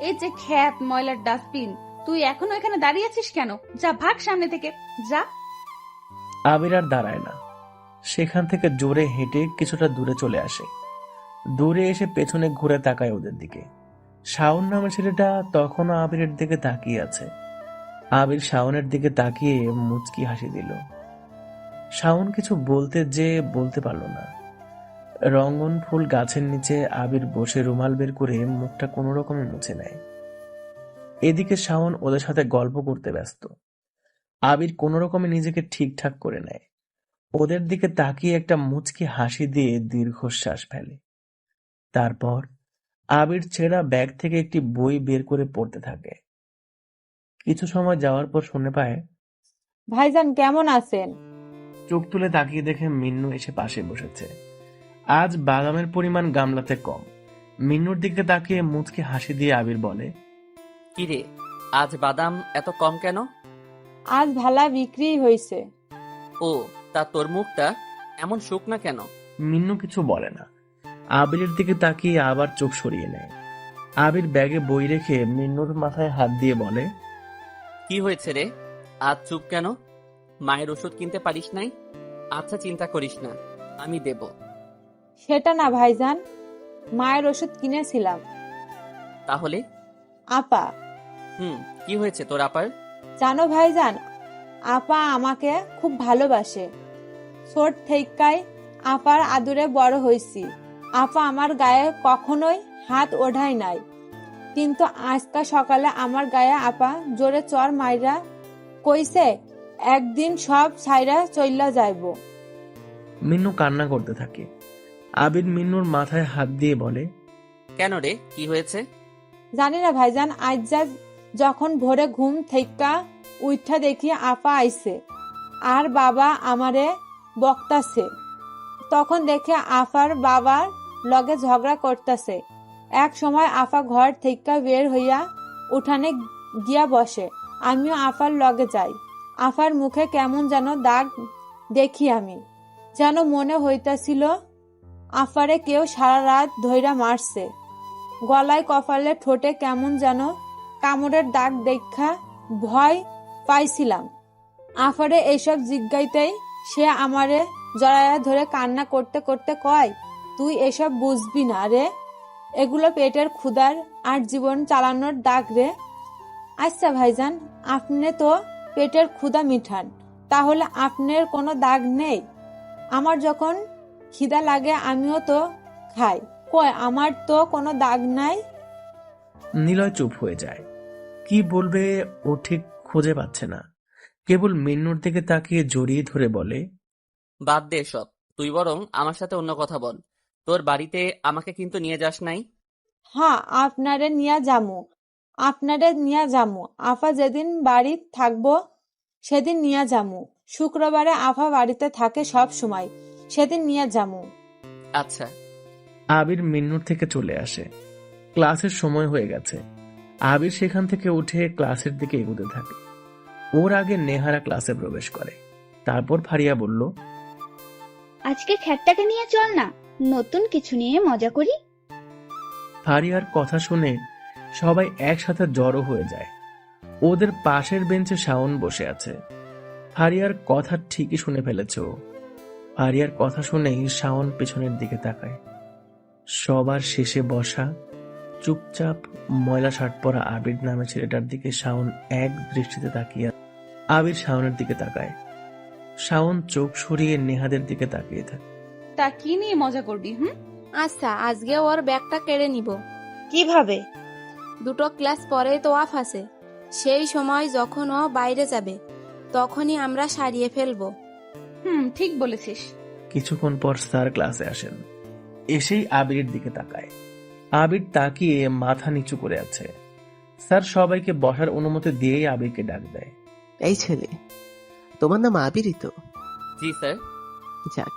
এই যে খ্যাত ময়লার ডাস্টবিন, তুই এখনো এখানে দাঁড়িয়ে আছিস কেন? যা, ভাগ সামনে থেকে, যা। আবির আর দাঁড়ায় না, সেখান থেকে জোরে হেঁটে কিছুটা দূরে চলে আসে। দূরে এসে পেছনে ঘুরে তাকায় ওদের দিকে। শাওন নামের ছেলেটা তখনও আবিরের দিকে তাকিয়ে আছে। আবির শাওনের দিকে তাকিয়ে মুচকি হাসি দিল। শাওন কিছু বলতে যে বলতে পারল না। রঙ্গন ফুল গাছের নিচে আবির বসে রুমাল বের করে মুখটা কোনো রকমে মুছে নেয়। এদিকে শাওন ওদের সাথে গল্প করতে ব্যস্ত। আবির কোনো রকমে নিজেকে ঠিকঠাক করে নেয়। ওদের দিকে তাকিয়ে একটা মুচকি হাসি দিয়ে দীর্ঘশ্বাস ফেলে। তারপর আবির ছেঁড়া ব্যাগ থেকে একটি বই বের করে পড়তে থাকে। কিছু সময় যাওয়ার পর শুনে পায়, ভাইজান কেমন আছেন? চোখ তুলে তাকিয়ে দেখে মিন্নু এসে পাশে বসেছে। আজ বাদামের পরিমাণ গামলাতে কম। মিন্নুর দিকে তাকিয়ে মুচকি হাসি দিয়ে আবির বলে, কিরে, আজ বাদাম এত কম কেন? আজ ভালা বিক্রি হয়েছে। ও, তা তোর মুখটা এমন শুকনা কেন? মিন্নু কিছু বলে না। আবিরের দিকে তাকিয়ে আবার চোখ সরিয়ে নেয়। আবির ব্যাগে বই রেখে মিন্নুর মাথায় হাত দিয়ে বলে, কি হয়েছে রে? আজ চুপ কেন? মায়ের ওষুধ কিনতে পারিস নাই? আচ্ছা, চিন্তা করিস না, আমি দেব। সেটা না ভাইজান, মায়ের ওষুধ কিনেছিলাম। তাহলে? আপা, কি হয়েছে তোর আপার? জানো ভাইজান, আপা আমাকে খুব ভালোবাসে। ছোট থেইকাই আপার আদরে বড় হইছি। আপা আমার গায়ে কখনোই হাত ওঠায় নাই, কিন্তু আজকা সকালে আমার গায়ে আপা জোরে চর মাইরা কইছে একদিন সব ছাইরা চইলা যাইব। মিন্নু কান্না করতে থাকে। আবির মিন্নুর মাথায় হাত দিয়ে বলে, কেন রে, কি হয়েছে? জানি না ভাইজান, আজ যখন ভোরে ঘুম থেইকা উঠা দেখি আপা আইছে আর বাবা আমারে বকতাছে, তখন দেখে আফার বাবার লগে ঝগড়া করতেছে। এক সময় আফা ঘর থেকে বের হইয়া উঠানে গিয়া বসে। আমিও আফার লগে যাই। আফার মুখে কেমন যেন দাগ দেখি আমি, যেন মনে হইতাছিল আফারে কেউ সারা রাত ধইরা মারছে। গলায় কপালে ঠোঁটে কেমন যেন কামড়ের দাগ দেখা ভয় পাইছিলাম। আফারে এইসব জিজ্ঞাইতেই সে আমারে জড়াইয়া ধরে কান্না করতে করতে কয়, তুই এসব বুঝবি না রে, এগুলো পেটের ক্ষুধার আর জীবন চালানোর দাগ রে। আচ্ছা ভাইজান, আপনি তো পেটের ক্ষুধা মিঠান, তাহলে আপনার কোনো দাগ নেই? আমার যখন খিদা লাগে আমিও তো খাই, কই আমার তো কোনো দাগ নাই। নিলয় চুপ হয়ে যায়। কি বলবে ও ঠিক খুঁজে পাচ্ছে না। কেবল মিন্নুর দিকে তাকিয়ে জড়িয়ে ধরে বলে, বাদ দে সব, তুই বরং আমার সাথে অন্য কথা বল। তোর বাড়িতে আমাকে কিন্তু নিয়ে যাস নাই। হ্যাঁ, আপনারে নিয়া যামু। আফা যেদিন বাড়ি থাকবো সেদিন নিয়া যামু। শুক্রবারে আফা বাড়িতে থাকে সব সময়, সেদিন নিয়া যামু। আচ্ছা। আবির মিন্নুর থেকে চলে আসে। ক্লাসের সময় হয়ে গেছে। আবির সেখান থেকে উঠে ক্লাসের দিকে এগোতে থাকে। ওর আগে নেহারা ক্লাসে প্রবেশ করে। তারপর ফারিয়া বলল, আজকে খ্যাতটাকে নিয়ে চল না, নতুন কিছু নিয়ে মজা করি। ফারিয়ার কথা শুনে সবাই একসাথে জড়ো হয়ে যায়। ওদের পাশের বেঞ্চে শাওন বসে আছে। ফারিয়ার কথা ঠিকই শুনে ফেলেছে ও। ফারিয়ার কথা শুনেই শাওন পেছনের দিকে তাকায়। সবার শেষে বসা চুপচাপ ময়লা শার্ট পরা আবির নামে ছেলেটার দিকে শাওন এক দৃষ্টিতে তাকিয়ে। আবির শাওনের দিকে তাকায়। শাওন চোখ সরিয়ে নেহাদের দিকে তাকিয়ে থাকে। তা কি নিয়ে মজা করবি? আচ্ছা, আজকে ওর ব্যাগটা কেড়ে নিব। কিভাবে? দুটো ক্লাস পরেই তো অফ আছে, সেই সময় যখন ও বাইরে যাবে তখনই আমরা সারিয়ে ফেলবো। ঠিক বলেছিস। কিছুক্ষণ পর স্যার ক্লাসে আসেন। এসেই আবিরের দিকে তাকায়। আবির তাকিয়ে মাথা নিচু করে আছে। স্যার সবাইকে বসার অনুমতি দিয়েই আবিরকে ডাক দেয়। এই ছেলে, তোমার নাম আবিরই তো? জি স্যার। যাক,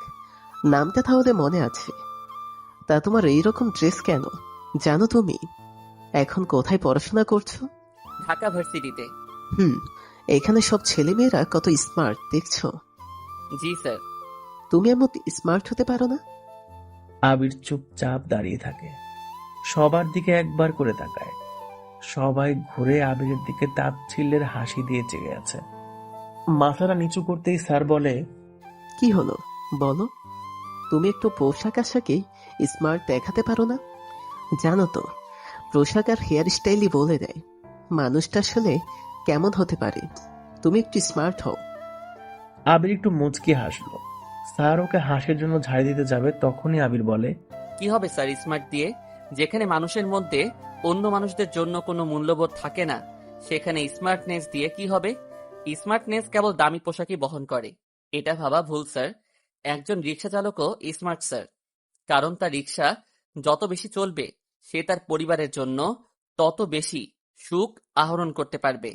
নামটা তাহলে মনে আছে। তা তোমার এইরকম ড্রেস কেন? জানো তুমি এখন কোথায় পড়াশোনা করছো? ঢাকা ভার্সিটিতে। এখানে সব ছেলেমেয়েরা কত স্মার্ট দেখছো। জি স্যার। তুমি এমন স্মার্ট হতে পারো না? আবির চুপচাপ দাঁড়িয়ে থাকে। সবার দিকে একবার করে তাকায়। সবাই ঘুরে আবিরের দিকে তাচ্ছিল্যের হাসি দিয়ে চেয়ে আছে। মাথাটা নিচু করতেই স্যার বলে, কি হলো বলো? তুমি একটু পোশাক আশাকে স্মার্ট দেখাতে পারো না? জানো তো, পোশাক আর হেয়ার স্টাইলই বলে দেয় মানুষটা আসলে কেমন হতে পারে। তুমি একটু স্মার্ট হও। আবির একটু মুচকি হাসলো। স্যার ওকে হাসির জন্য ঝাড়ি দিতে যাবে, তখনই আবির বলে, কি হবে স্যার স্মার্ট দিয়ে? যেখানে মানুষের মধ্যে অন্য মানুষদের জন্য কোনো মূল্যবোধ থাকে না, সেখানে স্মার্টনেস দিয়ে কি হবে? স্মার্টনেস কেবল দামি পোশাকই বহন করে। এটা ভাবা ভুল স্যার। একজন রিক্সা চালকও স্মার্ট স্যার, কারণ তার রিক্সা যত বেশি চলবে সে তার পরিবারের জন্য তত বেশি সুখ আহরণ করতে পারবে।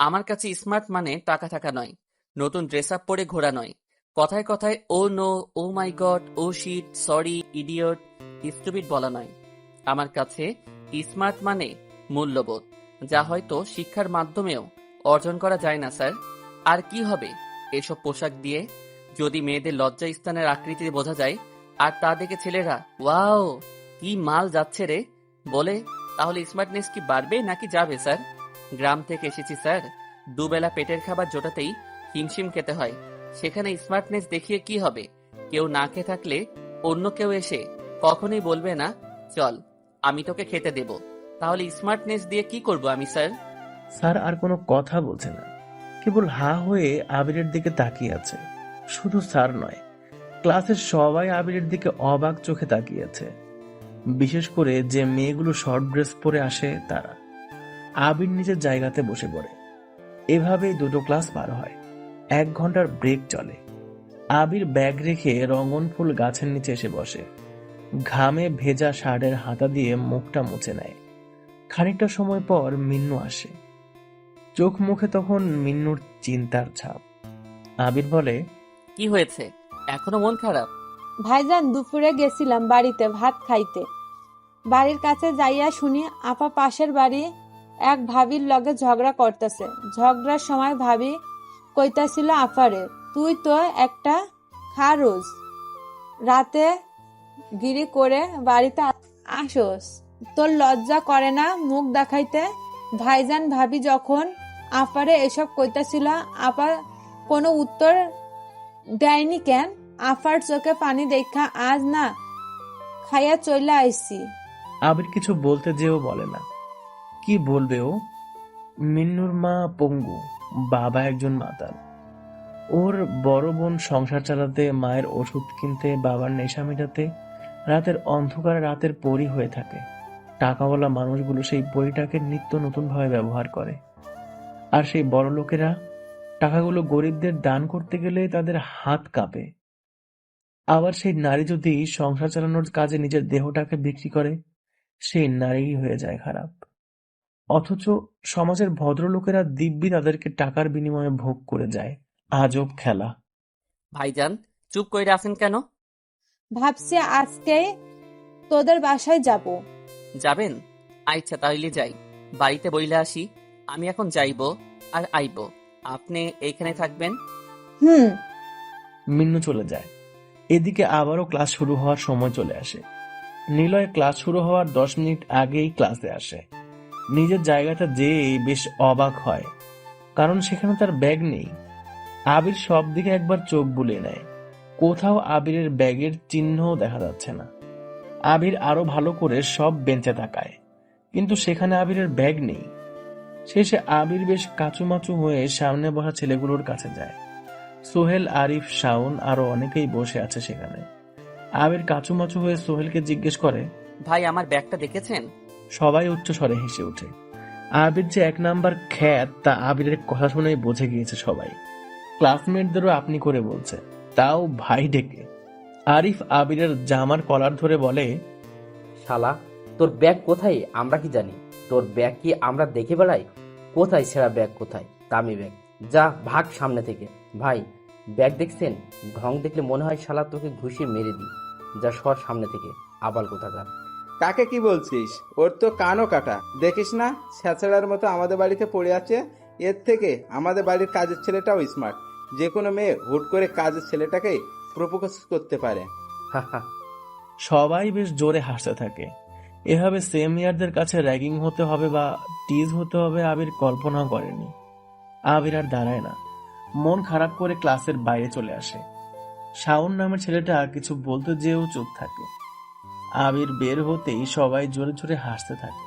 আমার কাছে স্মার্ট মানে টাকা থাকা নয়, নতুন ড্রেস আপ পরে ঘোরা নয়, কথায় কথায় ও নো, ও মাই গড, ও শিট, সরি, ইডিয়ট, স্টুপিড বলা নয়। আমার কাছে স্মার্ট মানে মূল্যবোধ, যা হয়তো শিক্ষার মাধ্যমেও অর্জন করা যায় না স্যার। আর কি হবে এসব পোশাক দিয়ে? যদি মেয়েদের লজ্জা স্থানের আকৃতি বোঝা যায় আর তা দেখে ছেলেরা ওয়াও কি মাল যাচ্ছে রে বলে, তাহলে স্মার্টনেস কি বাড়বে নাকি যাবে স্যার? গ্রাম থেকে এসেছি স্যার, দুবেলা পেটের খাবার জোটাতেই হিমশিম খেতে হয়। সেখানে স্মার্টনেস দেখিয়ে কি হবে? কেউ না খেয়ে থাকলে অন্য কেউ এসে কখনোই বলবে না চল আমি তোকে খেতে দেব। তাহলে স্মার্টনেস দিয়ে কি করব আমি স্যার? স্যার আর কোনো কথা বলছে না, কেবল হা হয়ে আবিরের দিকে তাকিয়ে আছে। শুধু স্যার নয়, ক্লাসের সবাই আবিরের দিকে অবাক চোখে তাকিয়ে আছে, বিশেষ করে যে মেয়েগুলো শর্ট ড্রেস পরে আসে তারা। আবির নিজের জায়গাতে বসে পড়ে। এভাবেই দুটো ক্লাস পার হয়। 1 ঘন্টার ব্রেক চলে। আবির ব্যাগ রেখে রঙন ফুল গাছের নিচে এসে বসে। ঘামে ভেজা শার্টের হাতা দিয়ে মুখটা মুছে নেয়। খানিকটা সময় পর মিন্নু আসে। চোখ মুখে তখন মিন্নুর চিন্তার ছাপ। আবির বলে, কি হয়েছে, এখনো মন খারাপ? ভাইজান, দুপুরে গেছিলাম বাড়িতে ভাত খাইতে। বাড়ির কাছে যাইয়া শুনি আপা পাশের বাড়ি এক ভাবির লগে ঝগড়া করতেছে। ঝগড়ার সময় ভাবি কইতাছিল আপারে, তুই তো একটা খারুস, রাতে গিরি করে বাড়িতে আসোস, তোর লজ্জা করে না মুখ দেখাইতে? ভাইজান, ভাবি যখন আপারে এসব কইতাছিল, আপা কোনো উত্তর দেয়নি কেন? আফার চোখে পানি দেখা আজ না খাইয়া চইলা আইছি। আবির কিছু বলতে যেও বলে না। কি বলবে ও? মিন্নুর মা পঙ্গু, বাবা একজন মাতাল। ওর বড় বোন সংসার চালাতে, মায়ের ওষুধ কিনতে, বাবার নেশা মেটাতে রাতের অন্ধকারে রাতের পরী হয়ে থাকে। টাকাওয়ালা মানুষগুলো সেই পরীটাকে নিত্য নতুন ভাবে ব্যবহার করে। আর সেই বড় লোকেরা টাকাগুলো গরিবদের দান করতে গেলে তাদের হাত কাঁপে। আবার সেই নারী যদি সংসার চালানোর কাজে নিজের দেহটাকে বিক্রি করে, সেই নারীই হয়ে যায় খারাপ। অথচ সমাজের ভদ্রলোকেরা দিব্যি তাদেরকে টাকার বিনিময়ে ভোগ করে যায়। আজব খেলা। ভাইজান চুপ কইরা আছেন কেন? ভাবছি আজকে তোদের বাসায় যাব। যাবেন? আচ্ছা তাইলে যাই, বাড়িতে বইলে আসি। আমি এখন যাইবো আর আইবো, আপনি এইখানে থাকবেন। হুম। মিন্নু চলে যায়। এদিকে আবারও ক্লাস শুরু হওয়ার সময় চলে আসে। নিলয় ক্লাস শুরু হওয়ার 10 মিনিট আগেই ক্লাসে আসে। নিজের জায়গাটা যেয়ে বেশ অবাক হয়, কারণ সেখানে তার ব্যাগ নেই। আবির সব দিকে একবার চোখ বুলিয়ে নেয়। কোথাও আবিরের ব্যাগের চিহ্নও দেখা যাচ্ছে না। আবির আরো ভালো করে সব বেঞ্চে তাকায়, কিন্তু সেখানে আবিরের ব্যাগ নেই। শেষে আবির বেশ কাঁচুমাচু হয়ে সামনে বসা ছেলেগুলোর কাছে যায়। সোহেল, আরিফ, শাওন আরো অনেকেই বসে আছে সেখানে। আবির কাঁচুমাচু হয়ে সোহেলকে জিজ্ঞেস করে, ভাই আমার ব্যাগটা দেখেছেন? সবাই উচ্চ স্বরে হেসে ওঠে। আবির যে 1 নাম্বার খ্যাত তা আবিরের কথা শুনেই বুঝে গিয়েছে সবাই। ক্লাসমেটদেরও আপনি করে বলছে, তাও ভাই ডেকে। আরিফ আবিরের জামার কলার ধরে বলে, শালা, তোর ব্যাগ কোথায় আমরা কি জানি? তোর ব্যাগ কি আমরা দেখে বেড়াই? কোথায় সেরা ব্যাগ, কোথায় দামি ব্যাগ? যা ভাগ সামনে থেকে। ভাই ব্যাগ দেখছেন? ঢং দেখলে মনে হয় শালা তোকে ঘুষিয়ে মেরে দিই। যা সর সামনে থেকে, আবাল কোথাকার। কাকে কি বলছিস? ওর তো কানও কাটা, দেখিস না ছ্যাঁচড়ার মতো আমাদের বাড়িতে পড়ে আছে। এর থেকে আমাদের বাড়ির কাজের ছেলেটাও স্মার্ট। যে কোনো মেয়ে হুট করে কাজের ছেলেটাকে প্রপোজ করতে পারে। হা। সবাই বেশ জোরে হাসতে থাকে। এভাবে সেম ইয়ারদের কাছে র্যাগিং হতে হবে বা টিজ হতে হবে আবির কল্পনাও করেনি। আবির আর দাঁড়ায় না, মন খারাপ করে ক্লাসের বাইরে চলে আসে। শাওন নামের ছেলেটা কিছু বলতে যেও চুপ থাকে। আবির বের হতেই সবাই জোরে জোরে হাসতে থাকে।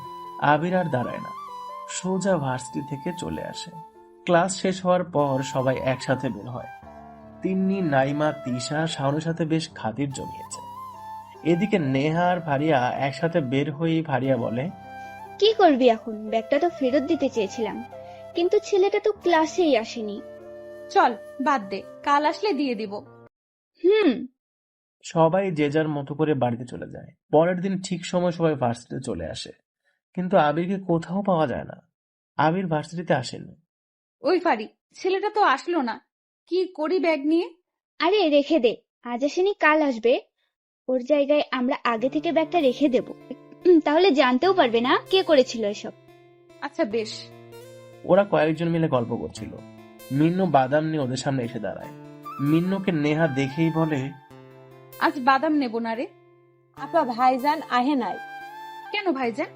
আবির আর দাঁড়ায় না, সোজা ভার্সিটি থেকে চলে আসে। ক্লাস শেষ হওয়ার পর সবাই একসাথে বের হয়। তিন্নি, নাইমা, তিশা শাওনের সাথে বেশ খাতির জমিয়েছে। এদিকে নেহা আর ফারিয়া একসাথে বের হয়েই ফারিয়া বলে, কি করবি এখন? ব্যাগটা তো ফেরত দিতে চেয়েছিলাম, কিন্তু ছেলেটা তো ক্লাসেই আসেনি। চল বাদ দে, কাল আসলে দিয়ে দিব। হুম। সবাই যে যার মতো করে বাড়িতে চলে যায়। পরের দিন ঠিক সময় সবাই ভার্সিটিতে চলে আসে, কিন্তু আবিরকে কোথাও পাওয়া যায় না। আবির ভার্সিটিতে আসেনি। ওই ফারি, ছেলেটা তো আসলো না, কি করি ব্যাগ নিয়ে? আরে রেখে দে, আজ আসেনি কাল আসবে। ওর জায়গায় আমরা আগে থেকে ব্যাগটা রেখে দেব, তাহলে জানতেও পারবে না কে করেছিল এসব। আচ্ছা বেশ। ওরা কয়েকজন মিলে গল্প করছিল। মিন্নু বাদাম নিয়ে ওদের সামনে এসে দাঁড়ায়। মিন্নুকে নেহা দেখেই বলে, আজ বাদাম নেব না রে। আপা ভাইজান আহে নাই। কেন ভাইজান?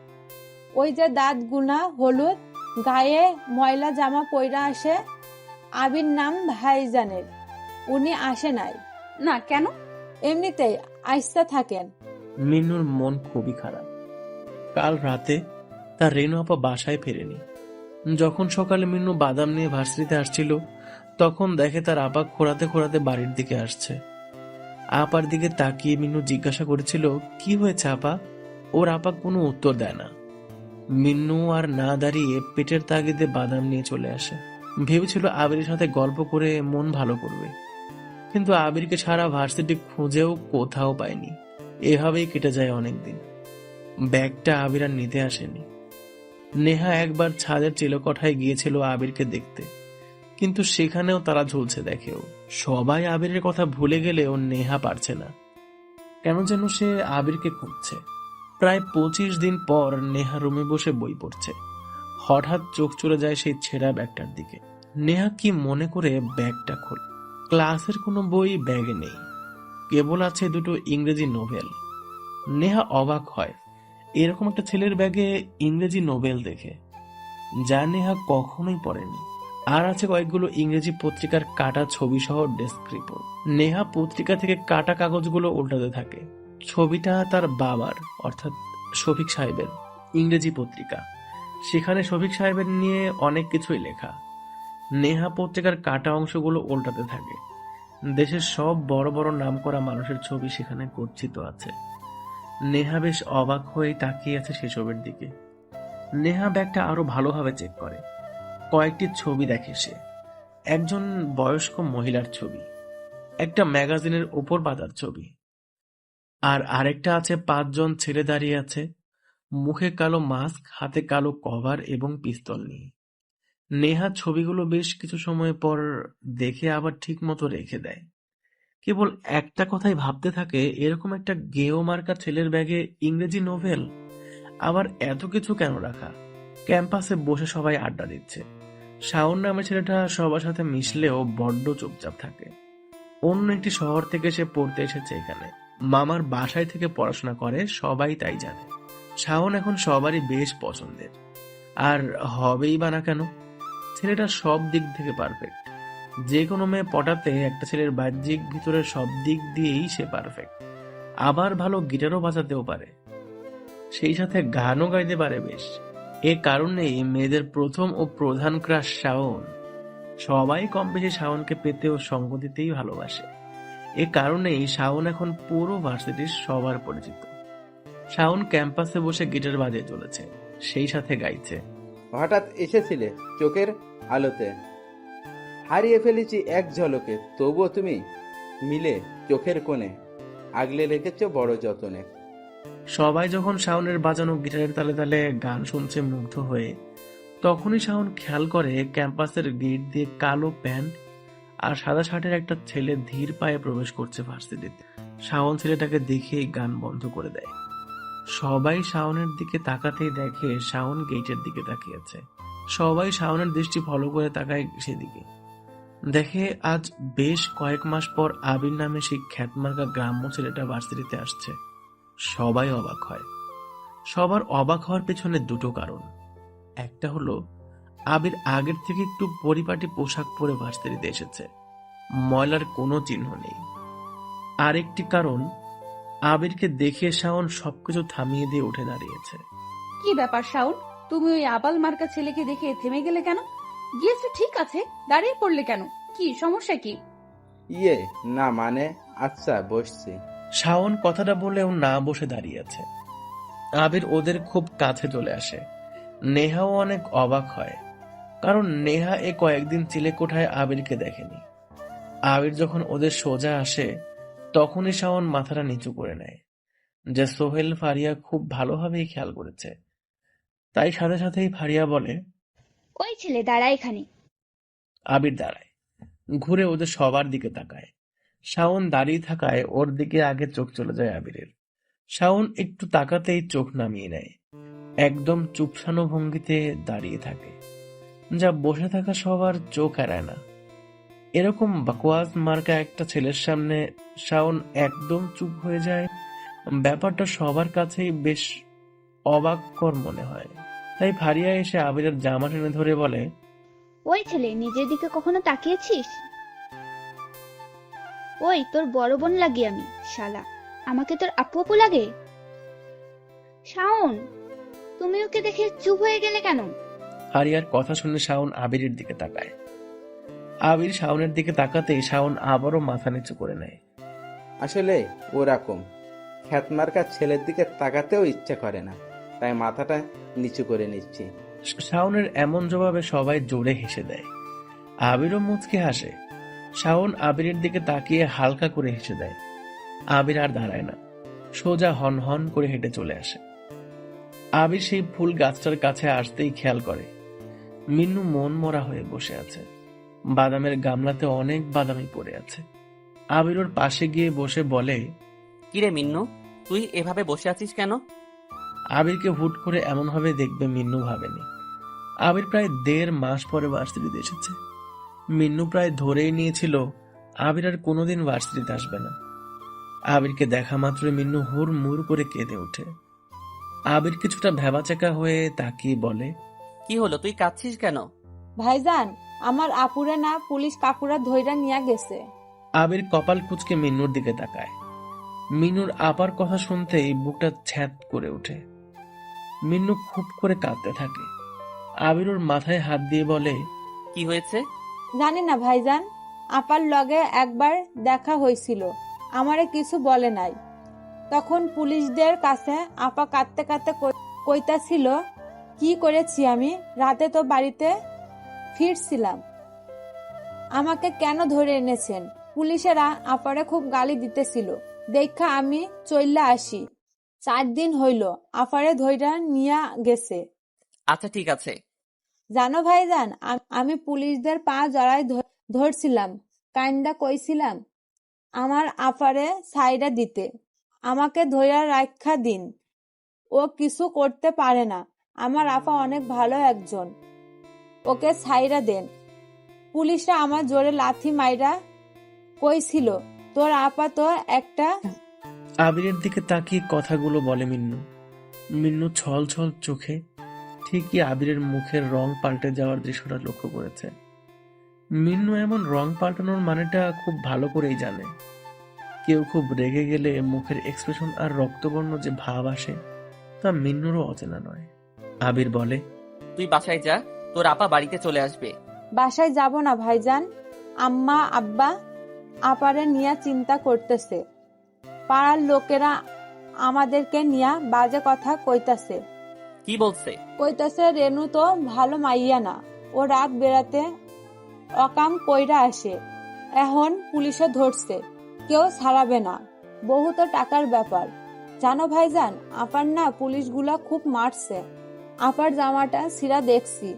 ওই যে দাঁত গুনা হলুদ, গায়ে ময়লা জামা পইরা আসে, আবির নাম ভাইজানের, উনি আসে নাই। না কেন? এমনিতেই আইসা থাকেন। মিন্নুর মন খুবই খারাপ। কাল রাতে তার রেনু আপা বাসায় ফেরেনি। যখন সকালে মিন্নু বাদাম নিয়ে ভার্সিটিতে আসছিল, তখন দেখে তার আপা খোঁড়াতে খোঁড়াতে বাড়ির দিকে আসছে। আপার দিকে তাকিয়ে মিন্নু জিজ্ঞাসা করেছিল, কি হয়েছে আপা? ওর আপা কোনো উত্তর দেয় না। মিন্নু আর না দাঁড়িয়ে পেটের তাগিদে বাদাম নিয়ে চলে আসে। ভেবেছিল আবিরের সাথে গল্প করে মন ভালো করবে, কিন্তু আবিরকে সারা ভার্সিটি খুঁজেও কোথাও পায়নি। এভাবেই কেটে যায় অনেকদিন। ব্যাগটা আবির আর নিতে আসেনি। নেহা একবার ছাদের চিলকোঠায় গিয়েছিল আবিরকে দেখতে, কিন্তু সেখানেও তারা ঝুলছে দেখেও। সবাই আবিরের কথা ভুলে গেলেও নেহা পারছে না, কেন যেন সে আবিরকে খুঁজছে। প্রায় 25 দিন পর নেহা রুমে বসে বই পড়ছে। হঠাৎ চোখ চলে যায় সেই ছেঁড়া ব্যাগটার দিকে। নেহা কি মনে করে ব্যাগটা খোলে। ক্লাসের কোনো বই ব্যাগে নেই, কেবল আছে দুটো ইংরেজি নোভেল। নেহা অবাক হয় এরকম একটা ছেলের ব্যাগে ইংরেজি নোবেল দেখে, যা নেহা কখনোই পড়েনি। আর আছে কয়েকগুলো ইংরেজি পত্রিকার কাটা ছবি সহ ডেস্ক রিপোর্ট। নেহা পত্রিকা থেকে কাটা কাগজগুলো উল্টাতে থাকে। ছবিটা তার বাবার, অর্থাৎ শফিক সাহেবের ইংরেজি পত্রিকা। সেখানে শফিক সাহেবের নিয়ে অনেক কিছুই লেখা। নেহা পত্রিকার কাটা অংশগুলো উল্টাতে থাকে। দেশের সব বড় বড় নামকরা মানুষের ছবি সেখানে গচ্ছিত আছে। নেহা বেশ অবাক হয়ে তাকিয়ে আছে সেসবের দিকে। নেহা ব্যাগটা আরো ভালোভাবে চেক করে। কয়েকটি ছবি দেখে সে। একজন বয়স্ক মহিলার ছবি, একটা ম্যাগাজিনের উপর পাতার ছবি, আর আরেকটা আছে 5 জন ছেলে দাঁড়িয়ে আছে, মুখে কালো মাস্ক, হাতে কালো কভার এবং পিস্তল নিয়ে। নেহা ছবিগুলো বেশ কিছু সময় পর দেখে আবার ঠিক মতো রেখে দেয়। কেবল একটা কথাই ভাবতে থাকে, এরকম একটা গেও মার্কা ছেলের ব্যাগে ইংরেজি নোভেল, আবার এত কিছু কেন রাখা? ক্যাম্পাসে বসে সবাই আড্ডা দিচ্ছে। শাওন নামের ছেলেটা সবার সাথে মিশলেও বড্ড চুপচাপ থাকে। অন্য একটি শহর থেকে সে পড়তে এসেছে এখানে। মামার বাসায় থেকে পড়াশোনা করে, সবাই তাই জানে। শাওন এখন সবারই বেশ পছন্দের, আর হবেই বা না কেন। ছেলেটা সব দিক থেকে পারফেক্ট। যে কোনো মেয়ে পটাতে একটা ছেলের বাহ্যিক ভিতরের সব দিক দিয়েই সে পারফেক্ট। আবার ভালো গিটারও বাজাতেও পারে, সেই সাথে গানও গাইতে পারে বেশ। এ কারণেই মেয়েদের প্রথম ও প্রধান ক্রাশ শাওন। সবাই কম বেশি শাওনকে পেতে ও সঙ্গ দিতেই ভালোবাসে। এ কারণেই শাওন এখন পুরো ভার্সিটির সবার পরিচিত। শাওন ক্যাম্পাসে বসে গিটার বাজিয়ে চলেছে, সেই সাথে গাইছে। হঠাৎ এসেছিলে চোখের আলোতে, হারিয়ে ফেলেছি এক ঝলকে, তবুও তুমি মিলে চোখের কোণে, আগলে রেখেছ বড় যতনে। সবাই যখন শাওনের বাজানো গিটারের তালে তালে গান শুনছে মুগ্ধ হয়ে, তখনই শাওন খেয়াল করে ক্যাম্পাসের গেট দিয়ে কালো প্যান্ট আর সাদা শার্টের একটা ছেলে ধীর পায়ে প্রবেশ করছে ভার্সিটিতে। শাওন ছেলেটাকে দেখে গান বন্ধ করে দেয়। সবাই শাওনের দিকে তাকাতেই দেখে শাওন গেটের দিকে তাকিয়েছে। সবাই শাওনের দৃষ্টি ফলো করে তাকায় সেদিকে। দেখে আজ বেশ কয়েক মাস পর আবির নামে সেই খ্যাতমার্কা গ্রাম্য ছেলেটা ভার্সিটিতে আসছে। সবাই অবাক হয়। সবার অবাক হওয়ার পেছনে দুটো কারণ। একটা হলো আবির আগের থেকে একটু পরিপাটি পোশাক পরে ভার্সিটিতে এসেছে, ময়লার কোনো চিহ্ন নেই। আরেকটি কারণ, আবিরকে দেখে শাওন সবকিছু থামিয়ে দিয়ে উঠে দাঁড়িয়েছে। কি ব্যাপার শাওন, তুমি ওই আবাল মার্কা ছেলেকে দেখে থেমে গেলে কেন? গিয়েছে ঠিক আছে, দাঁড়িয়ে পড়লে কেন? কি সমস্যা কি? ইয়ে না মানে, আচ্ছা বসছি। শাওন কথাটা বলেও না বসে দাঁড়িয়ে আছে। আবির ওদের খুব কাছে চলে আসে। নেহাও অনেক অবাক হয়, কারণ নেহা এ কয়েকদিন চিলেকোঠায় আবিরকে দেখেনি। আবির যখন ওদের সোজা আসে, তখনই শাওন মাথাটা নিচু করে নেয়, যে সোহেল ফারিয়া খুব ভালোভাবেই খেয়াল করেছে। তাই সাথে সাথেই ফারিয়া বলে, ওই ছেলে দাঁড়া এখানে। আবির দাঁড়ায়, ঘুরে ওদের সবার দিকে তাকায়। শাওন দাঁড়িয়ে থাকায় ওর দিকে আগে চোখ চলে যায় আবিরের। শাওন একটু তাকাতেই চোখ নামিয়ে নেয়, একদম চুপসানো ভঙ্গিতে দাঁড়িয়ে থাকে, যা বসে থাকা সবার চোখ এড়ায় না। এরকম বাকওয়াজ মার্কা একটা ছেলের সামনে শাওন একদম চুপ হয়ে যায়। ব্যাপারটা সবার কাছেই বেশ অবাককর মনে হয়। তাই ফারিয়া এসে আবিরের জামা টেনে ধরে বলে, ওই ছেলে নিজের দিকে কখনো তাকিয়েছিস? ওই তোর বড় বোন লাগি আমি, শালা আমাকে তোর আপু আপু লাগে? শাওন, তুমি ওকে দেখে চুপ হয়ে গেলে কেন? ফারিয়ার কথা শুনে শাওন আবিরের দিকে তাকায়। আবির শাওনের দিকে তাকাতেই শাওন আবারও মাথা নিচু করে নেয়। আসলে ওরকম খ্যাতমার্কা ছেলের দিকে তাকাতেও ইচ্ছে করে না, তাই মাথাটা নিচু করে নিচ্ছি। শাওনের এমন জবাবে সবাই জোরে হেসে দেয়। আবিরও মুচকে হাসে। শাওন আবিরের দিকে তাকিয়ে হালকা করে হেসে দেয়। আবির আর দাঁড়ায় না, সোজা হন হন করে হেঁটে চলে আসে। আবির সেই ফুল গাছটার কাছে আসতেই খেয়াল করে মিন্নু মন মরা হয়ে বসে আছে। বাদামের গামলাতে অনেক বাদামি পড়ে আছে। আবির ওর পাশে গিয়ে বসে বলে, কিরে মিন্নু, তুই এভাবে বসে আছিস কেন? আবিরকে হুট করে এমনভাবে দেখবে মিন্নু ভাবেনি। আবির প্রায় 1.5 মাস পরে ভার্সিটিতে এসেছে। মিন্নু প্রায় ধরেই নিয়েছিল আবির আর কোনোদিন ভার্সিটিতে আসবে না। আবিরকে দেখা মাত্র মিন্নু হুড়মুড় করে কেঁদে ওঠে। আবির কিছুটা ভ্যাবাচাকা হয়ে তাকিয়ে বলে, কি হলো, তুই কাঁদছিস কেন? ভাইজান, আমার আপুরে না পুলিশ কাকুরা ধইরা নিয়া গেছে। আবির কপাল কুঁচকে মিন্নুর দিকে তাকায়। মিন্নুর আপার কথা শুনতেই বুকটা ছ্যাঁত করে ওঠে। মিন্নু খুব করে কাঁদতে থাকে। আবির ওর মাথায় হাত দিয়ে বলে, কি হয়েছে? জানি না ভাইজান, আপার লগে একবার দেখা হয়েছিল, আমারে কিছু বলে নাই। তখন পুলিশদের কাছে আপা কাঁদতে কাঁদতে কইতাছিল, কি করেছি আমি, রাতে তো বাড়িতে ফিরছিলাম, আমাকে কেন ধরে এনেছেন? পুলিশেরা আপারে খুব গালি দিতেছিল, দেখা আমি চইল্লা আসি। 4 দিন হইল আপারে ধইরা নিয়া গেছে। আচ্ছা ঠিক আছে। জানো ভাইজান, আমি পুলিশদের পা জড়ায় ধরছিলাম, কাইন্দা কইছিলাম আমার আপারে সাইডা দিতে, আমাকে ধইরা রাখা দিন, ও কিছু করতে পারে না, আমার আপা অনেক ভালো একজন, ওকে সাইডা দেন। পুলিশরা আমার জোরে লাথি মাইরা কইছিল, তোর আপা তো একটা। আবিরের দিকে তাকিয়ে কথাগুলো বলে মিন্নু। মিন্নু ছল ছল চোখে ঠিকই আবিরের মুখের রং পাল্টে যাওয়ার দৃশ্যটা লক্ষ্য করেছে। মিন্নু এমন রং পাল্টানোর মানেটা খুব ভালো করেই জানে। কেউ খুব রেগে গেলে মুখের এক্সপ্রেশন আর রক্তবর্ণ যে ভাব আসে, তা মিন্নুরও অচেনা নয়। আবির বলে, তুই বাসায় যা, তোর আপা বাড়িতে চলে আসবে। বাসায় যাব না ভাইজান, আম্মা আব্বা আপারে নিয়া চিন্তা করতেছে, পাড়ার লোকেরা আমাদেরকে নিয়া বাজে কথা কইতাছে। কি বলছে? কইতাছে রেনু তো ভালো মাইয়া না, ও রাত বেড়াতে অকাম কইরা আসে, এখন পুলিশে ধরছে, কেউ ছাড়াবে না, বহুত টাকার ব্যাপার। জানো ভাইজান, আপার না পুলিশগুলা খুব মারছে, আপার জামাটা ছিঁড়া দেখছি,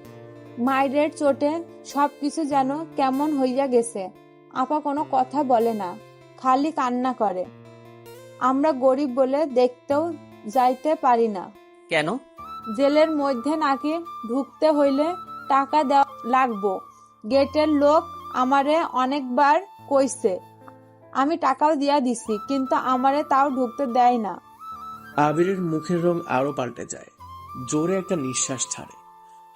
মায়ের চোটে সবকিছু যেন কেমন হইয়া গেছে। আপা কোনো কথা বলে না, খালি কান্না করে। আমরা গরিব বলে দেখতেও যাইতে পারি না। কেন? জেলের মধ্যে নাকি ঢুকতে হইলে টাকা দেওয়া লাগবো, গেটের লোক আমারে অনেকবার কইছে, আমি টাকাও দিয়া দিছি, কিন্তু আমারে তাও ঢুকতে দেয় না। আবিরের মুখের রং আরো পাল্টে যায়, জোরে একটা নিঃশ্বাস ছাড়ে,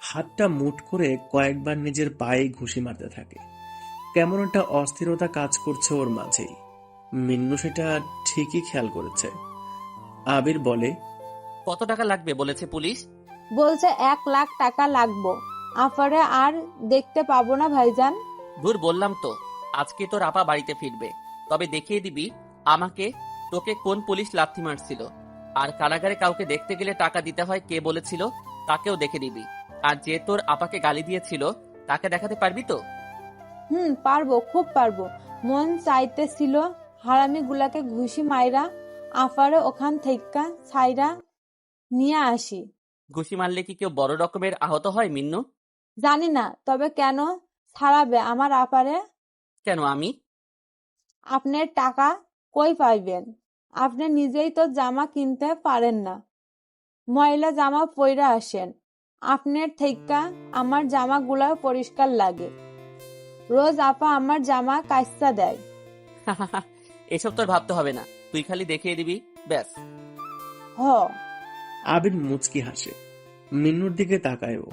হাতটা মুঠ করে কয়েকবার নিজের পায়ে ঘুষি মারতে থাকে। কেমন একটা অস্থিরতা কাজ করছে ওর মাঝেই। মিন্নু সেটা ঠিকই খেয়াল করেছে। আবির বলে, কত টাকা লাগবে বলেছে পুলিশ? বলছে 1 লাখ টাকা লাগবো, আফারে আর দেখতে পাবো না ভাইজান। দূর, বললাম তো আজকে তোর আপা বাড়িতে ফিরবে, তবে দেখিয়ে দিবি আমাকে তোকে কোন পুলিশ লাথি মারছিল, আর কারাগারে কাউকে দেখতে গেলে টাকা দিতে হয় কে বলেছিল তাকেও দেখে দিবি, আর যে তোর আপাকে গালি দিয়েছিল তাকে দেখাতে পারবি তো? পারবো, খুব পারবো। মন চাইতেছিল হারামি গুলাকে ঘুষি মাইরা আপারে ওখান থেকে ছাইরা নিয়ে আসি। ঘুষি মারলে কি কেউ বড় রকমের আহত হয় মিন্নু? জানি না, তবে কেন ছাড়াবে আমার আপারে? কেন আমি? আপনার টাকা কই পাইবেন? আপনি নিজেই তো জামা কিনতে পারেন না, ময়লা জামা পইরা আসেন। আপনার থেইকা আমার জামাগুলা পরিষ্কার লাগে। রোজ আপা আমার জামা কাইচ্চা দেয়। এসব তোর ভাবতে হবে না, তুই খালি দেখিয়ে দিবি ব্যাস। হ। আবির মুচকি হাসে। মিন্নুর দিকে তাকায় ও।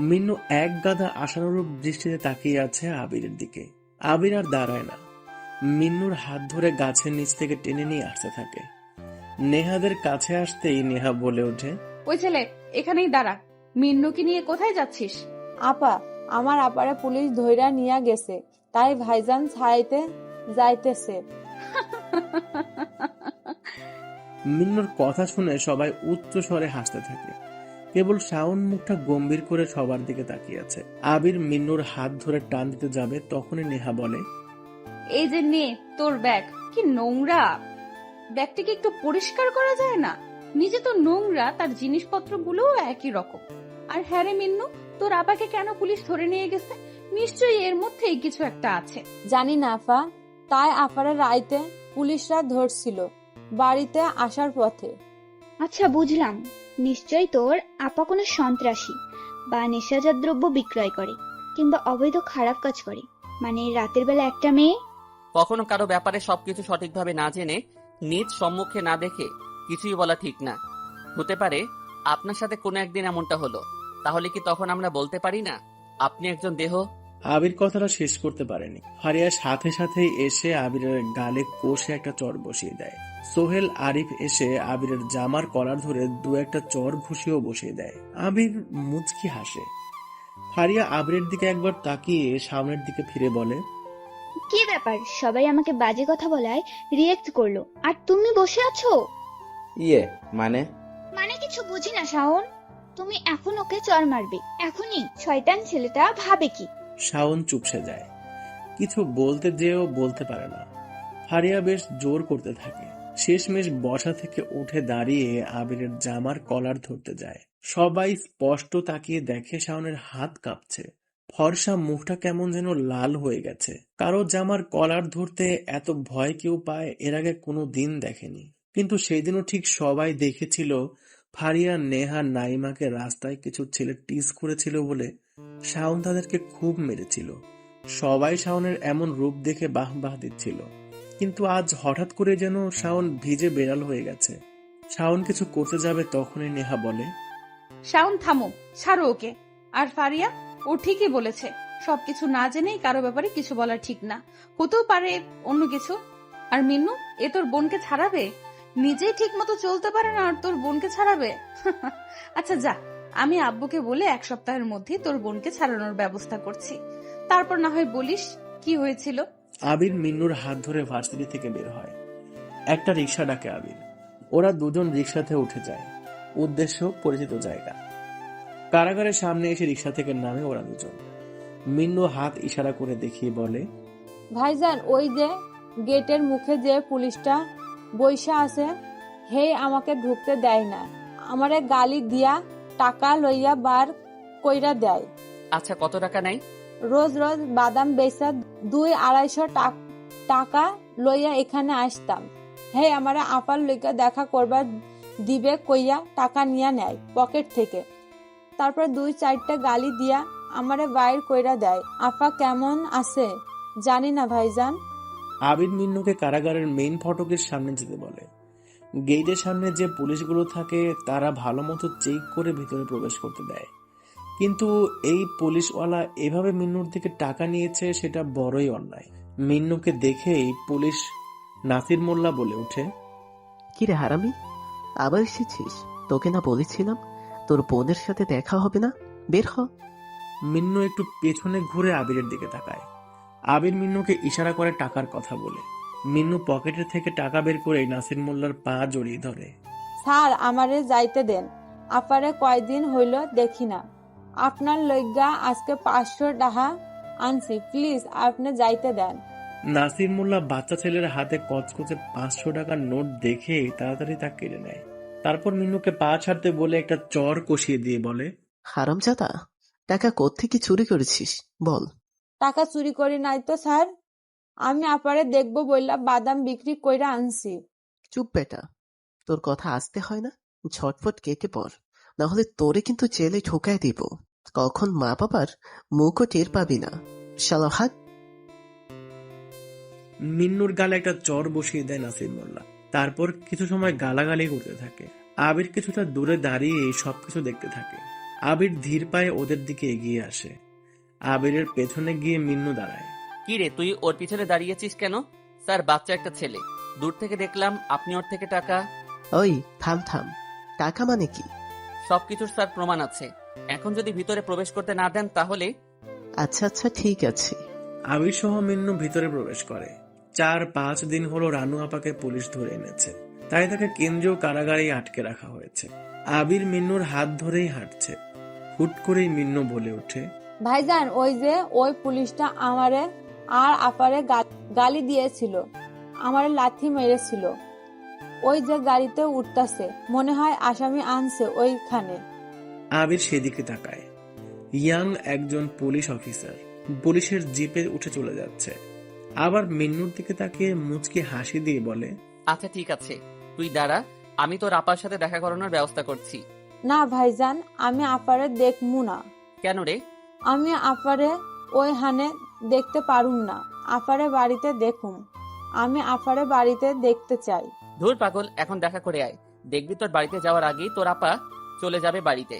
মিন্নু এক গাদা আশানুরূপ দৃষ্টিতে তাকিয়ে আছে আবিরের দিকে। আবির আর দাঁড়ায় না, মিন্নুর হাত ধরে গাছের নিচ থেকে টেনে নিয়ে আসতে থাকে। নেহাদের কাছে আসতেই নেহা বলে ওঠে, ওই ছেলে এখানেই দাঁড়া, মিন্নুকে নিয়ে কোথায় যাচ্ছিস? আপা, আমার আপারে পুলিশ ধইরা নিয়া গেছে, তাই ভাইজান ছাড়াইতে যাইতেছে। মিন্নুর কথা শুনে সবাই উচ্চ স্বরে হাসতে থাকে। কেবল শাওন মুখটা গম্ভীর করে সবার দিকে তাকিয়ে আছে। আবির মিন্নুর হাত ধরে টান দিতে যাবে, তখনই নেহা বলে, এই যে নে তোর ব্যাগ। কি নোংরা! ব্যাগটিকে একটু পরিষ্কার করা যায় না? নিজে তো নোংরা, তার জিনিসপত্রগুলোও একই রকম। আর হ্যাঁ রে মিন্নু, তোর আপাকে কেন পুলিশ ধরে নিয়ে গেছে? নিশ্চয়ই এর মধ্যেই কিছু একটা আছে। জানি না আপা, তাই আপারে রাইতে পুলিশরা ধরছিল বাড়িতে আসার পথে। আচ্ছা বুঝলাম, নিশ্চয়ই তোর আপা কোনো সন্ত্রাসী বা নেশাজাত দ্রব্য বিক্রয় করে কিংবা অবৈধ খারাপ কাজ করে। মানে রাতের বেলা একটা মেয়ে। কখনো কারো ব্যাপারে সবকিছু সঠিকভাবে না জেনে, নিজ সম্মুখে না দেখে কিছুই বলা ঠিক না। হতে পারে আপনার সাথে কোনো একদিন এমনটা হলো, তাহলে কি তখন আমরা বলতে পারি না আপনি একজন দেহ? আবির কথাটা শেষ করতে পারেনি। ফারিয়া সাথে সাথেই এসে আবিরের গালে কষে একটা চর বসিয়ে দেয়। সোহেল আরিফ এসে আবিরের জামার কলার ধরে দু একটা চর ঘুষিয়েও বসিয়ে দেয়। আবির মুচকি হাসে। ফারিয়া আবিরের দিকে একবার তাকিয়ে সামনের দিকে ফিরে বলে, কি ব্যাপার, সবাই আমাকে বাজে কথা বলায় রিয়েক্ট করলো আর তুমি বসে আছো? মানে মানে কিছু বুঝি না শাওন। তুমি এখন ওকে চর মারবে এখনই? শয়তান ছেলেটা ভাবে কি? শাওন চুপসে যায়। কিছু বলতে যেও বলতে পারে না। ফারিয়া বেশ জোর করতে থাকে। শেষমেশ বসা থেকে উঠে দাঁড়িয়ে আবিরের জামার কলার ধরতে যায়। সবাই স্পষ্ট তাকিয়ে দেখে শাওনের হাত কাঁপছে। ফর্সা মুখটা কেমন যেন লাল হয়ে গেছে। কারো জামার কলার ধরতে এত ভয় কেউ পায় এর আগে কোনো দিন দেখেনি। কিন্তু সেই দিনও ঠিক সবাই দেখেছিল ফারিয়া, নেহা, নাইমাকে রাস্তায় কিছু ছেলে টিজ করেছিল বলে শাওন তাদেরকে খুব মেরেছিল। সবাই শাওনের এমন রূপ দেখে বাহ বাহ দিচ্ছিল। কিন্তু আজ হঠাৎ করে যেন শাওন ভিজে বেড়াল হয়ে গেছে। শাওন কিছু করতে যাবে, তখনই নেহা বলে, শাওন থামো, ছাড়ো ওকে। আর ফারিয়া, ও ঠিকই বলেছে, সবকিছু না জেনেই কারো ব্যাপারে কিছু বলা ঠিক না। হতেও পারে অন্য কিছু। আর মিন্নু, এ তোর বোনকে ছাড়াবে? নিজেই ঠিক মতো চলতে পারে না আর তোর বোনকে ছাড়াবে? আচ্ছা যা, আমি আব্বুকে বলে 1 সপ্তাহের মধ্যে তোর বোনকে ছাড়ানোর ব্যবস্থা করছি। তারপর না হয় বলিস কি হয়েছিল। আবির মিন্নুর হাত ধরে ভার্সিটি থেকে বের হয়। একটা রিক্সা ডাকে আবির। ওরা দুজন রিক্সাতে উঠে যায়। উদ্দেশ্য পরিচিত জায়গা। কারাগারের সামনে এসে রিক্সা থেকে নামে ওরা দুজন। মিন্নু হাত ইশারা করে দেখিয়ে বলে, ভাইজান, ওই যে গেটের মুখে যে পুলিশটা বইসা আছে, হেই আমাকে ঢুকতে দেয় না। আমারে গালি দিয়া টাকা লইয়া বার কইরা দেয়। আচ্ছা কত টাকা নেয়? রোজ রোজ বাদাম বেচা 200-250 টাকা লইয়া এখানে আসতাম। হে আমারে আপার লইয়া দেখা করবার দিবে কইয়া টাকা নিয়া নেয় পকেট থেকে। তারপর 2-4টা গালি দিয়া আমারে বাইর কইরা দেয়। আপা কেমন আছে জানি না ভাইজান। আবির মিন্নুকে কারাগারের মেইন ফটকের সামনে যেতে বলে। গেটের সামনে যে পুলিশগুলো থাকে তারা ভালো মতো চেক করে ভিতরে প্রবেশ করতে দেয়। কিন্তু এই পুলিশওয়ালা এভাবে মিন্নুর দিকে টাকা নিয়েছে, সেটা বড়ই অন্যায়। মিন্নুকে দেখেই পুলিশ নাসির মোল্লা বলে ওঠে, কিরে হারামি, আবার এসেছিস? তোকে না বলেছিলাম তোর বোনের সাথে দেখা হবে না? বের হ। মিন্নু একটু পেছনে ঘুরে আবিরের দিকে তাকায়। আবির মিন্নুকে ইশারা করে টাকার কথা বলে। মিন্নু পকেটের থেকে টাকা বের করে নাসির মোল্লার পা জড়িয়ে ধরে। স্যার, আমারে যাইতে দেন। আপারে কয়দিন হইল দেখি না। আপনার লইগা আজকে 500 টাকা আনছি, প্লিজ আপনি যাইতে দেন। নাসির মোল্লা বাচ্চা ছেলের হাতে কচকচে 500 টাকার নোট দেখে তাড়াতাড়ি তা কেড়ে নেয়। তারপর মিন্নুকে পা ছাড়তে বলে একটা চর কষিয়ে দিয়ে বলে, হারামজাদা, টাকা কোত্থেকে চুরি করেছিস বল। টাকা চুরি করি নাই তো স্যার, আমি আপারে দেখবো বইলা বাদাম বিক্রি কইরা আনছি। চুপ বেটা, তোর কথা আসতে হয় না, ঝটফট কেটে পড়, নাহলে তোরে কিন্তু জেলে ঢোকায় দিব। কখন মা বাবার মুখও টের পাবি না। শালা হাত। মিন্নুর গালে একটা চর বসিয়ে দেয় নাসির মোল্লা। তারপর কিছু সময় গালাগালি করতে থাকে। আবির কিছুটা দূরে দাঁড়িয়ে সবকিছু দেখতে থাকে। আবির ধীর পায়ে ওদের দিকে এগিয়ে আসে। আবিরের পেছনে গিয়ে মিন্নু দাঁড়ায়। কি রে, তুই ওর পিছনে দাঁড়িয়েছিস কেন? স্যার, বাচ্চা একটা ছেলে, দূর থেকে দেখলাম আপনি ওর থেকে টাকা। ওই থাম থাম, টাকা মানে কি? সবকিছুর স্যার প্রমাণ আছে। এখন যদি ভিতরে প্রবেশ করতে না দেন তাহলে। আচ্ছা আচ্ছা ঠিক আছে। আবির সহ মিন্নু ভিতরে প্রবেশ করে। 4-5 দিন হলো রানু আপাকে পুলিশ ধরে এনেছে, তাই তাকে কেন্দ্রীয় কারাগারে আটকে রাখা হয়েছে। আবির মিন্নুর হাত ধরেই হাঁটছে। হুট করেই মিন্নু বলে ওঠে, ভাইজান, ওই যে ওই পুলিশটা আমারে আর আপারে গালি দিয়েছিল, আমারে লাথি মেরেছিল, ওই যে গাড়িতে উঠতাছে, মনে হয় আসামি আনছে ওইখানে। আবির সেদিকে তাকায়। ইয়াং একজন পুলিশ অফিসার পুলিশের জিপে উঠে চলে যাচ্ছে। আবার মিন্নুর দিকে তাকিয়ে মুচকি হাসি দিয়ে বলে, আচ্ছা ঠিক আছে, তুই দাঁড়া, আমি তোর আপার সাথে দেখা করানোর ব্যবস্থা করছি। না ভাইজান, আমি আপারে দেখমু না। কেন রে? আমি আপারে ওই হানে দেখতে পারুম না, আপারে বাড়িতে দেখুম। আমি আপারে বাড়িতে দেখতে চাই। ধুর পাগল, এখন দেখা করে আয়, দেখবি তোর বাড়িতে যাওয়ার আগেই তোর আপা চলে যাবে বাড়িতে।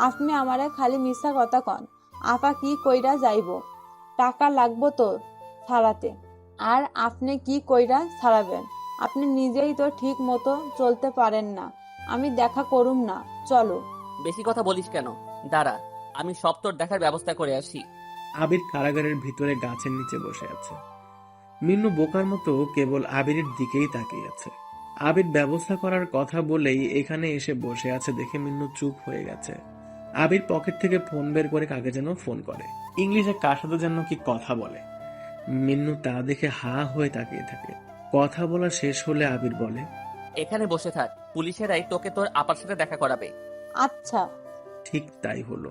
আপনি আমারে খালি মিথ্যা কথা কন। আপা কি কইরা যাইব? টাকা লাগবো তো ছাড়াতে, আর আপনি কি কইরা ছাড়াবেন? আপনি নিজেই তো ঠিক মতো চলতে পারেন না। আমি দেখা করুম না, চলো। বেশি কথা বলিস কেন? দাঁড়া, আমি সব তোর দেখার ব্যবস্থা করে আসি। আবির কারাগারের ভিতরে গাছের নিচে বসে আছে। মিন্নু বোকার মতো কেবল আবিরের দিকেই তাকিয়ে আছে। আবির ব্যবস্থা করার কথা বলেই এখানে এসে বসে আছে দেখে মিন্নু চুপ হয়ে গেছে। আবির পকেট থেকে ফোন বের করে কাকে যেন ফোন করে, ইংলিশে কার সাথে যেন কি কথা বলে। মিন্নু তা দেখে হা হয়ে তাকিয়ে থাকে। কথা বলা শেষ হলে আবির বলে, এখানে বসে থাক, পুলিশেরাই তোকে তোর আপার সাথে দেখা করাবে। আচ্ছা। ঠিক তাই হলো।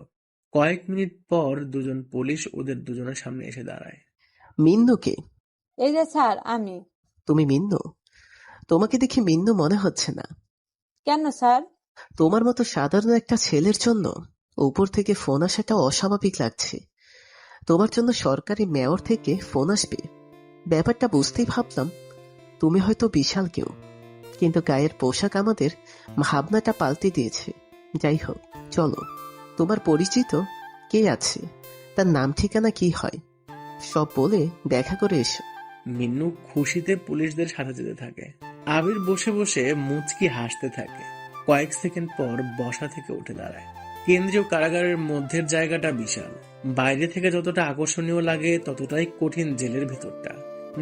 কয়েক মিনিট পর দুজন পুলিশ ওদের দুজনের সামনে এসে দাঁড়ায়। মিন্নুকে? এই যে স্যার, আমি। তুমি মিন্নু? তোমাকে দেখে মিন্নু মনে হচ্ছে না। কেন স্যার? তোমার মতো সাধারণ একটা ছেলের জন্য উপর থেকে ফোন আসাটা অস্বাভাবিক লাগছে। তোমার জন্য সরকারি মেয়র থেকে ফোন আসবে, ব্যাপারটা বুঝতেই ভাবলাম তুমি হয়তো বিশাল কেউ, কিন্তু গায়ের পোশাক আমাদের ভাবনাটা পাল্টে দিয়েছে। যাই হোক, চলো, তোমার পরিচিত কে আছে, তার নাম ঠিকানা কি হয় সব বলে দেখা করে এসো। মিন্নু খুশিতে পুলিশদের সাথে যেতে থাকে। আবির বসে বসে মুচকি হাসতে থাকে। কয়েক সেকেন্ড পর বসা থেকে উঠে দাঁড়ায়। কেন্দ্রীয় কারাগারের মধ্যের জায়গাটা বিশাল। বাইরে থেকে যতটা আকর্ষণীয় লাগে ততটাই কঠিন জেলের ভিতরটা।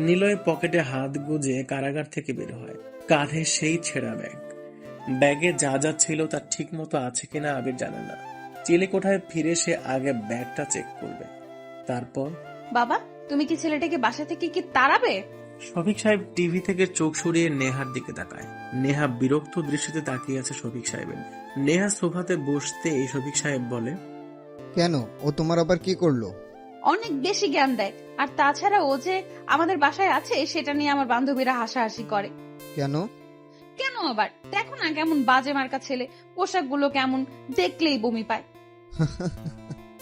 নিলয় পকেটে হাত গুজে কারাগার থেকে বের হয়। কাঁধে সেই ছেঁড়া ব্যাগ। ব্যাগে যা যা ছিল তা ঠিক মতো আছে কিনা আবির জানে না। চিলেকোঠায় ফিরে সে আগে ব্যাগটা চেক করবে, তারপর। বাবা, তুমি কি ছেলেটাকে বাসা থেকে কি তাড়াবে? শফিক সাহেব টিভি থেকে চোখ সরিয়ে নেহার দিকে তাকায়। নেহা বিরক্ত দৃষ্টিতে তাকিয়ে আছে শফিক সাহেবের। নেহা সোফাতে বসতে শফিক সাহেব বলে, কেন, ও তোমার আবার কি করলো? অনেক বেশি জ্ঞান দেয়, আর তাছাড়া ও যে আমাদের বাসায় আছে সেটা নিয়ে আমার বান্ধবীরা হাসাহাসি করে। কেন? কেন আবার? দেখো না কেমন বাজে মার্কা ছেলে, পোশাকগুলো কেমন, দেখলেই বমি পায়।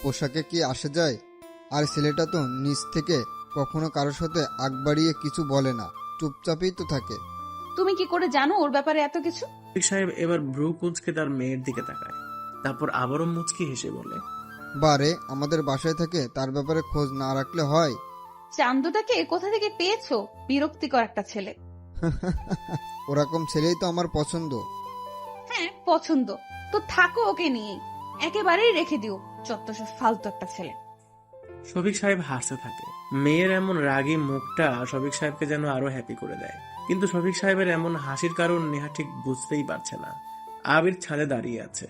পোশাকে কি আসে যায়? আর ছেলেটা তো নিচ থেকে কখনো কারোর সাথে আগ বাড়িয়ে কিছু বলে না, চুপচাপই তো থাকে। তুমি কি করে জানো ওর ব্যাপারে এত কিছু? শফিক সাহেব এবার ভ্রু কুঁচকে তার মেয়ের দিকে তাকায়, তারপর আবারও মুচকি হেসে বলে, বারে, আমাদের বাসায় থাকে, তার ব্যাপারে খোঁজ না রাখলে হয়? চান্দুটাকে কোথা থেকে পেয়েছো? বিরক্তিকর একটা ছেলে। ওরকম ছেলেই তো আমার পছন্দ। হ্যাঁ পছন্দ তো, থাকো ওকে নিয়ে, একেবারেই রেখে দিও, যত সব ফালতু একটা ছেলে। শফিক সাহেব হাসতে থাকে। মেয়ের এমন রাগী মুখটা শফিক সাহেবকে যেন আরো হ্যাপি করে দেয়। কিন্তু শফিক সাহেবের এমন হাসির কারণ নেহা ঠিক বুঝতেই পারছে না। আবির ছাদে দাঁড়িয়ে আছে।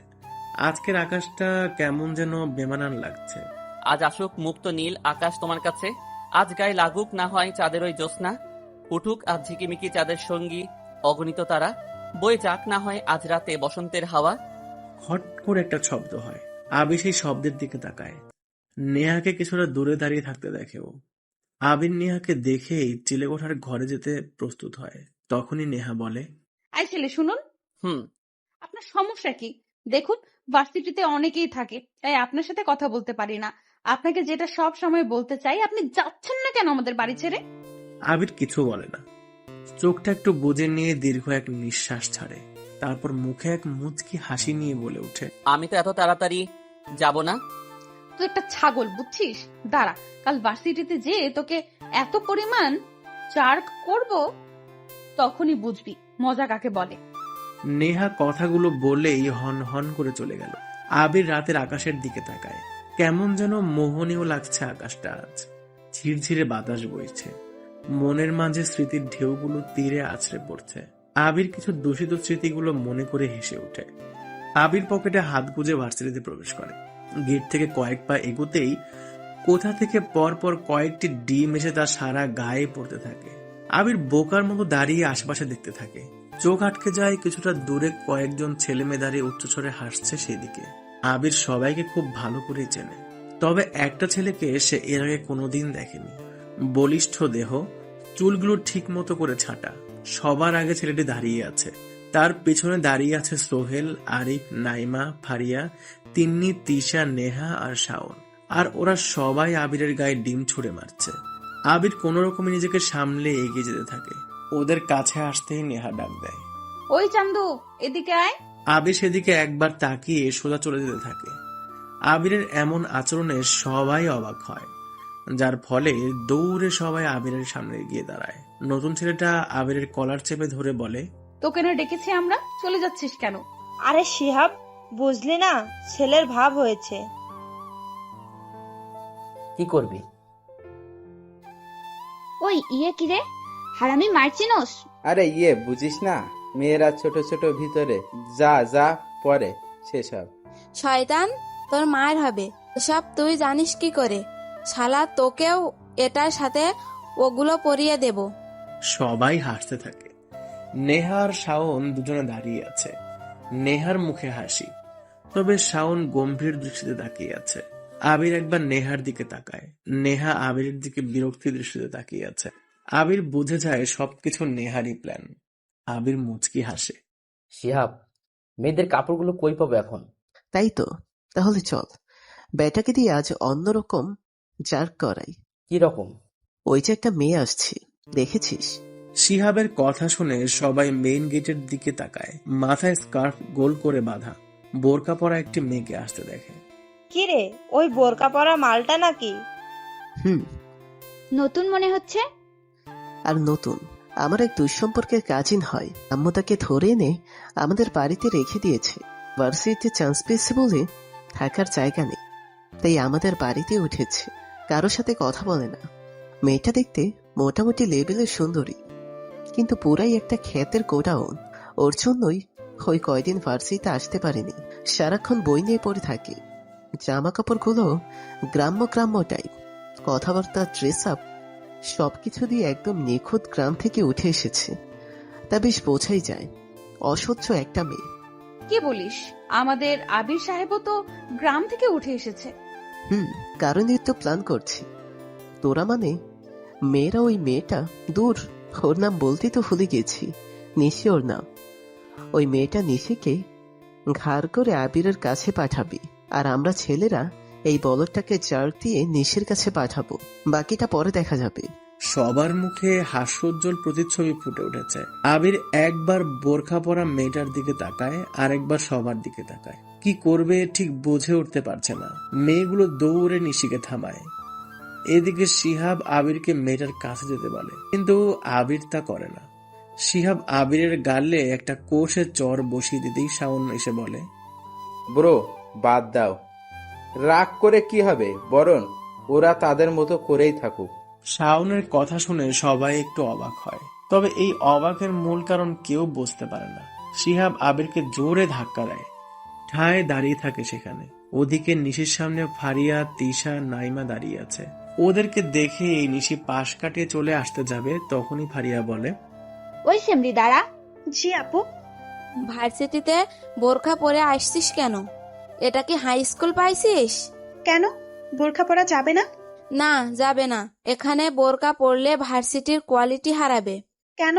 আজকের আকাশটা কেমন যেন বেমানান লাগছে। আজ আসুক মুক্ত নীল আকাশ তোমার কাছে, আজ গায়ে লাগুক না হয় চাঁদের ওই জ্যোৎস্না, উঠুক আজ ঝিকিমিকি চাঁদের সঙ্গী অগণিত তারা, বয়ে যাক না হয় আজ রাতে বসন্তের হাওয়া। হট করে একটা শব্দ হয়। আবির সেই শব্দের দিকে তাকায়। নেহাকে কিছুটা দূরে দাঁড়িয়ে থাকতে দেখে ও। আবির নেহাকে দেখেই চিলেকোঠার ঘরে যেতে প্রস্তুত হয়। তখনই নেহা বলে, আই ছেলে শুনুন, হুম। আপনার সমস্যা কি? দেখুন, ভার্সিটিতে অনেকেই থাকে, তাই আপনার সাথে কথা বলতে পারি না। আপনাকে যেটা সব সময় বলতে চাই, আপনি যাচ্ছেন না কেন আমাদের বাড়ি ছেড়ে? আবির কিছু বলে না, চোখটা একটু বুজে নিয়ে দীর্ঘ এক নিঃশ্বাস ছাড়ে। তারপর মুখে এক মুচকি হাসি নিয়ে বলে ওঠে, আমি তো এত তাড়াতাড়ি যাব না। তুই একটা ছাগল, বুঝছিস? দাঁড়া, কাল ভার্সিটিতে যে তোকে এত পরিমাণ চার্ক করব, তখনই বুঝবি মজা কাকে বলে। নেহা কথাগুলো বলেই হন হন করে চলে গেল। আবির রাতের আকাশের দিকে তাকায়। কেমন যেন মোহনীয় লাগছে আকাশটা আজ। ঝিরঝিরে বাতাস বইছে, মনের মাঝে স্মৃতির ঢেউগুলো তীরে আছড়ে পড়ছে। আবির কিছু দূষিত স্মৃতিগুলো মনে করে হেসে ওঠে। আবির পকেটে হাত গুজে ভার্সিটিতে প্রবেশ করে। গেট থেকে কয়েক পা এগোতেই কোথা থেকে পরপর কয়েকটি ডিম এসে তার সারা গায়ে পড়তে থাকে। আবির বোকার মতো দাঁড়িয়ে আশেপাশে দেখতে থাকে। চোখ আটকে যায় কিছুটা দূরে কয়েকজন ছেলে মেয়ে দাঁড়িয়ে উচ্চস্বরে হাসছে সেদিকে। আবির সবাইকে খুব ভালো করে চেনে, তবে একটা ছেলেকে সে এর আগে কোনোদিন দেখেনি। বলিষ্ঠ দেহ, চুলগুলো ঠিক মতো করে ছাঁটা। সবার আগে ছেলেটি দাঁড়িয়ে আছে, তার পেছনে দাঁড়িয়ে আছে সোহেল, আরিফ, নাইমা, ফারিয়া, তিন্নি, তিশা, নেহা আর শাওন। আর ওরা সবাই আবিরের গায়ে ডিম ছুঁড়ে মারছে। আবির কোনো রকমে নিজেকে সামলে এগিয়ে যেতে থাকে। ওদের কাছে আসতেই নেহা ডাক দেয়, ওই চান্দু, এদিকে আয়। আবির সেদিকে একবার তাকিয়ে সোজা চলে যেতে থাকে। আবিরের এমন আচরণে সবাই অবাক হয়, যার ফলে দৌড়ে সবাই আবিরের সামনে গিয়ে দাঁড়ায়। নতুন ছেলেটা আবিরের কলার চেপে ধরে বলে, তোকে না ডেকেছি আমরা, চলে যাচ্ছিস কেন? আরে শিহাব, বুঝলি না, ছেলের ভাব হয়েছে। কি করবি? ওই ইয়ে কি রে, হারামি মারছিনস? আরে বুঝিস না, মেয়েরা ছোট ছোট ভিতরে যা যা পরে সেসব। শয়তান, তোর মায়ের হবে এসব, তুই জানিস কি করে? শালা, তোকেও এটার সাথে ওগুলো পরিয়ে দেব। সবাই হাসতে থাকে। নেহা আর শাওন দুজনে দাঁড়িয়ে আছে। নেহার মুখে হাসি, তবে শাওন গম্ভীর দৃষ্টিতে তাকিয়ে আছে। আবির একবার নেহার দিকে তাকায়, নেহা আবিরের দিকে বিরক্তি দৃষ্টিতে তাকিয়ে আছে। আবির বুঝে যায় সবকিছু নেহারই প্ল্যান। আবির মুচকি হাসে। শিহাব, মেয়েদের কাপড়গুলো কই পাবো এখন? তাই তো, তাহলে চল বেটাকে দিয়ে আজ অন্যরকম জার্ক করাই। কি রকম? ওই যে একটা মেয়ে আসছে, দেখেছিস? শিহাবের কথা শুনে সবাই মেইন গেটের দিকে তাকায়। মাথায় স্কার্ফ গোল করে বাঁধা, বোরকা পরা একটি মেয়েকে আসতে দেখে। কি রে, ওই বোরকা পরা মালটা নাকি? হুম, নতুন মনে হচ্ছে। আর নতুন, আমার এক দুঃসম্পর্কের কাজিন হয়। আম্মু তাকে ধরে এনে আমাদের বাড়িতে রেখে দিয়েছে। ভার্সিটিতে চান্স পেয়েছে বলে থাকার জায়গা নেই, তাই আমাদের বাড়িতে উঠেছে। কারোর সাথে কথা বলে না। মেয়েটা দেখতে মোটামুটি লেভেলের সুন্দরী, কিন্তু পুরাই একটা ক্ষেতের গোডাউন। ওর জন্যই ওই কয়দিন ভার্সিটিতে আসতে পারেনি। সারাক্ষণ বই নিয়ে পড়ে থাকে। জামা কাপড়গুলো গ্রাম্য গ্রাম্য টাইপ, কথাবার্তা, ড্রেস আপ সবকিছু দিয়ে একদম নিখুঁত গ্রাম থেকে উঠে এসেছে। তা বেশ বোঝাই যায়, অসহ্য একটা মেয়ে। কি বলিস? আমাদের আবির সাহেবও তো গ্রাম থেকে উঠে এসেছে। কারণই তো প্ল্যান করছি। তোরা মানে মেয়েরা, ওই মেয়েটা দূর, ওর নাম বলতে তো ভুলে গেছি, নিশি ওর নাম। ওই মেয়েটা নিশিকে ঘাড় করে আবিরের কাছে পাঠাবি, আর আমরা ছেলেরা এই বলদটাকে জার দিয়ে নিশির কাছে পাঠাবো। বাকিটা পরে দেখা যাবে। সবার মুখে হাস্যোজ্জ্বল প্রতিচ্ছবি ফুটে উঠেছে। আবির একবার বোরখা পরা মেয়েটার দিকে তাকায়, আর একবার সবার দিকে তাকায়। কি করবে ঠিক বুঝে উঠতে পারছে না। মেয়েগুলো দৌড়ে নিশিকে থামায়। এদিকে শিহাব আবিরকে মেয়েটার কাছে যেতে বলে, কিন্তু আবির তা করে না। শিহাব আবিরের গালে একটা কোষে চর বসিয়ে দিতেই শাওন এসে বলে, ব্রো, বাদ দাও, রাগ করে কি হবে, বরং ওরা তাদের মতো করেই থাকুক। শাওনের কথা শুনে সবাই একটু অবাক হয়, তবে এই অবাকের মূল কারণ কেউ বুঝতে পারে না। শিহাব আবিরকে জোরে ধাক্কা দেয়, ঠায় দাঁড়িয়ে থাকে সেখানে। ওদিকে নিশির সামনে ফারিয়া, তিশা, নাইমা দাঁড়িয়ে আছে। ওদেরকে দেখে নিশি পাশ কাটিয়ে চলে আসতে যাবে, তখনই ফারিয়া বলে, ওই সেমরি দাঁড়া। জি আপু। ভার্সিটিতে বোরখা পরে আসছিস কেন? এটা কি হাই স্কুল পাইছিস? কেন, বোরখা পরা যাবে না? না, যাবে না। এখানে বোরকা পরলে ভার্সিটির কোয়ালিটি হারাবে। কেন?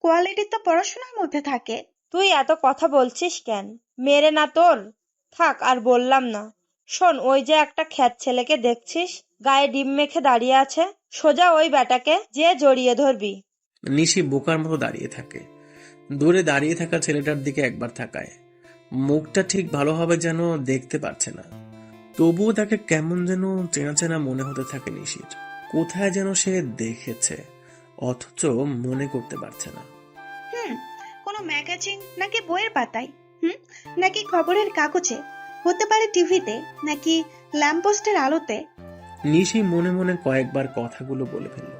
কোয়ালিটি তো পড়াশোনার মধ্যে থাকে। তুই এত কথা বলছিস কেন? মেরে না তোর? থাক আর বললাম না। শোন, ওই যে একটা খ্যাত ছেলেকে দেখছিস গায়ে ডিম মেখে দাঁড়িয়ে আছে, সোজা ওই ব্যাটাকে যে জড়িয়ে ধরবি। নিশি বোকার মতো দাঁড়িয়ে থাকে। দূরে দাঁড়িয়ে থাকা ছেলেটার দিকে একবার তাকায়। মুখটা ঠিক ভালোভাবে যেন দেখতে পারছে না, তবুও তাকে কেমন যেন চেনা চেনা মনে হতে থাকে নিশির। কোথায় যেন সে দেখেছে, অথচ মনে করতে পারছে না। কোনো ম্যাগাজিন নাকি বইয়ের পাতায়, নাকি খবরের কাগজে, হতে পারে টিভিতে, নাকি ল্যাম্পপোস্টের আলোতে। নিশি মনে মনে কয়েকবার কথাগুলো বলে ফেলল।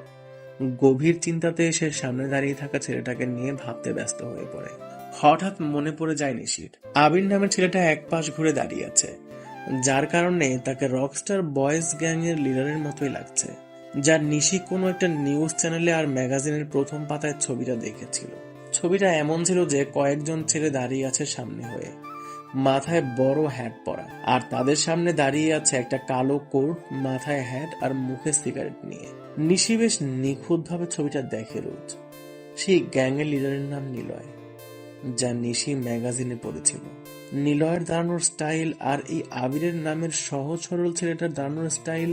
গভীর চিন্তাতে সে সামনে দাঁড়িয়ে থাকা ছেলেটাকে নিয়ে ভাবতে ব্যস্ত হয়ে পড়ে। হঠাৎ মনে পড়ে যায় নিশির আবির নামের ছেলেটা এক পাশ ঘুরে দাঁড়িয়ে আছে, যার কারণে তাকে রকস্টার বয়েজ গ্যাং এর লিডারের মতোই লাগছে, যার নিশি কোনো একটা নিউজ চ্যানেলে আর ম্যাগাজিনের প্রথম পাতায় ছবিটা দেখেছিল। ছবিটা এমন ছিল যে কয়েকজন ছেলে দাঁড়িয়ে আছে সামনে হয়ে, মাথায় বড় হ্যাট পরা, আর তাদের সামনে দাঁড়িয়ে আছে একটা কালো কোট, মাথায় হ্যাট আর মুখে সিগারেট নিয়ে। নিশি বেশ নিখুঁতভাবে ছবিটা দেখে রোজ। সেই গ্যাংয়ের লিডারের নাম নিলয়, যা নিশি ম্যাগাজিনে পড়েছিল। নিলয়ের দাঁড়ানোর স্টাইল আর এই আবিরের নামের সহজ সরল ছেলেটার দাঁড়ানোর স্টাইল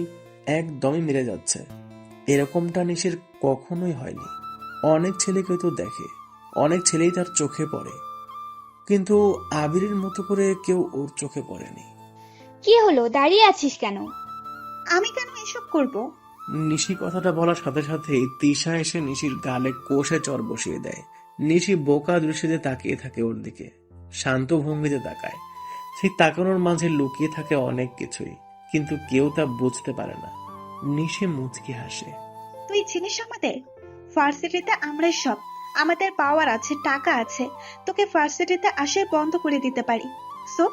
একদমই মিলে যাচ্ছে। এরকমটা নিশির কখনোই হয়নি। অনেক ছেলেকে তো দেখে, অনেক ছেলেই তার চোখে পড়ে, কিন্তু আবিরের মতো করে কেউ ওর চোখে পড়েনি। কি হলো, দাঁড়িয়ে আছিস কেন? আমি কেন এসব করব? নিশি কথাটা বলার সাথে সাথেই তিশা এসে নিশির গালে কষে চর বসিয়ে দেয়। নিশি বোকা দৃষ্টিতে তাকিয়ে থাকে ওর দিকে, শান্ত ভঙ্গিতে তাকায়। সেই তাকানোর মাঝে লুকিয়ে থাকে অনেক কিছুই, কিন্তু কেউ তা বুঝতে পারে না। নিশি মুচকি হাসে। তুই চিনিস আমাদের ভার্সিটিতে আমরা সব, আমাদের পাওয়ার আছে, টাকা আছে, তোকে ভার্সিটিতে আসাই বন্ধ করে দিতে পারি। সো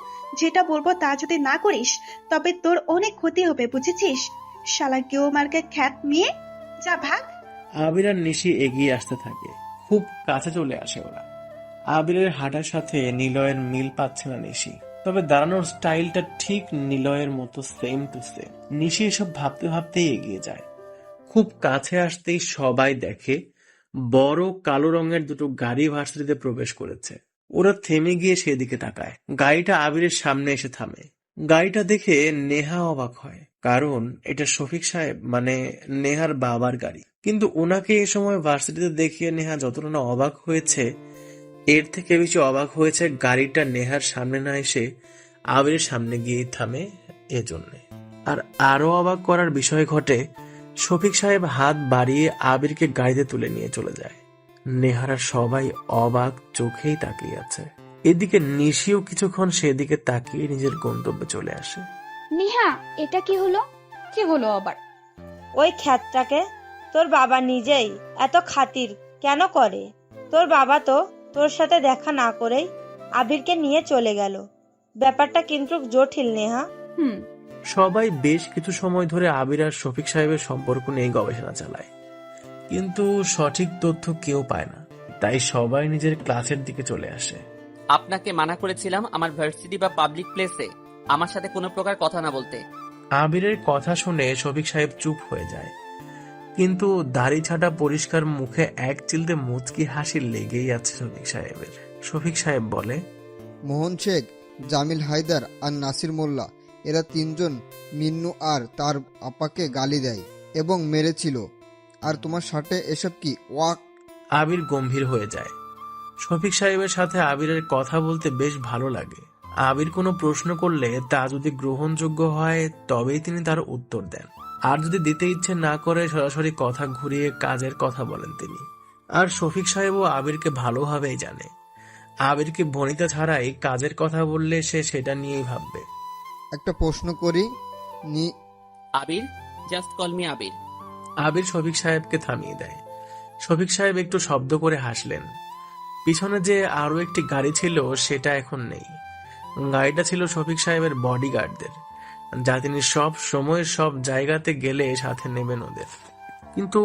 যেটা বলবো তা যদি না করিস তবে তোর অনেক ক্ষতি হবে, বুঝেছিস? শালা কেউ মার্কে খ্যাত মেয়ে, যা ভাগ। আবির আর নিশি এগিয়ে আসতে থাকে, খুব কাছে চলে আসে ওরা। আবিরের হাঁটার সাথে নিলয়ের মিল পাচ্ছে না নিশি, তবে দাঁড়ানোর স্টাইলটা ঠিক নিলয়ের মতো সেম টু সেম। নিশি এসব ভাবতে ভাবতেই এগিয়ে যায়। খুব কাছে আসতেই সবাই দেখে বড় কালো রঙের দুটো গাড়ি ভার্সিটিতে প্রবেশ করেছে। ওরা থেমে গিয়ে সেদিকে তাকায়। গাড়িটা আবিরের সামনে এসে থামে। গাড়িটা দেখে নেহা অবাক হয়, কারণ এটা শফিক সাহেব মানে নেহার বাবার গাড়ি। কিন্তু ওনাকে এ সময় ভার্সিটিতে দেখিয়ে নেহা যতটা না অবাক হয়েছে, এর থেকে বেশি অবাক হয়েছে গাড়িটা নেহার সামনে না এসে আবিরের সামনে গিয়ে থামে এজন্য। আর আরো অবাক করার বিষয় ঘটে, শফিক সাহেব হাত বাড়িয়ে আবিরকে গাড়িতে তুলে নিয়ে চলে যায়। নেহারা সবাই অবাক চোখেই তাকিয়ে আছে। এদিকে নিশিও কিছুক্ষণ সেদিকে তাকিয়ে নিজের গন্তব্যে চলে আসে। নেহা, এটা কি হলো? কি হলো আবার? ওই খ্যাতটাকে তোর বাবা নিজেই এত খাতির কেন করে? তোর বাবা তো তোর সাথে দেখা না করেই আবিরকে নিয়ে চলে গেল। ব্যাপারটা কিন্তু জটিল নেহা। সবাই বেশ কিছু সময় ধরে আবির আর শফিক সাহেবের সম্পর্ক নিয়ে গবেষণা চালায়, কিন্তু সঠিক তথ্য কেউ পায় না। তাই সবাই নিজের ক্লাসের দিকে চলে আসে। আপনাকে মানা করেছিলাম আমার ভার্সিটি বা পাবলিক প্লেসে আমার সাথে কোনো প্রকার কথা না বলতে। আবিরের কথা শুনে শফিক সাহেব চুপ হয়ে যায়, কিন্তু দাড়ি ছাটা পরিষ্কার মুখে এক চিলতে মুচকি হাসি লেগেই আছে শফিক সাহেবের। শফিক সাহেব বলে, মোহন শেখ, জামিল হায়দার আর নাসির মোল্লা, এরা তিনজন মিন্নু আর তার আপাকে গালি দেয় এবং মেরেছিল। আর তোমার সাথে এসব কি ওয়াক? আবির গম্ভীর হয়ে যায়। শফিক সাহেবের সাথে আবিরের কথা বলতে বেশ ভালো লাগে। আবির কোনো প্রশ্ন করলে তা যদি গ্রহণযোগ্য হয় তবেই তিনি তার উত্তর দেন, আর যদি দিতে ইচ্ছে না করে সরাসরি কথা ঘুরিয়ে কাজের কথা বলেন তিনি। আর শফিক সাহেবও আবিরকে ভালোভাবেই জানে। আবিরকে ভনিতা ছাড়াই কাজের কথা বললে সে সেটা নিয়েই ভাববে। একটা প্রশ্ন করি আবির, জাস্ট কল মি আবির। আবির শফিক সাহেবকে থামিয়ে দেয়। শফিক সাহেব একটু শব্দ করে হাসলেন। পিছনে যে আরো একটি গাড়ি ছিল সেটা এখন নেই। গাড়িটা ছিল শফিক সাহেবের বডিগার্ডদের। যা তিনি সব সময় সব জায়গাতে গেলে সাথে নেবেন ওদের। কিন্তু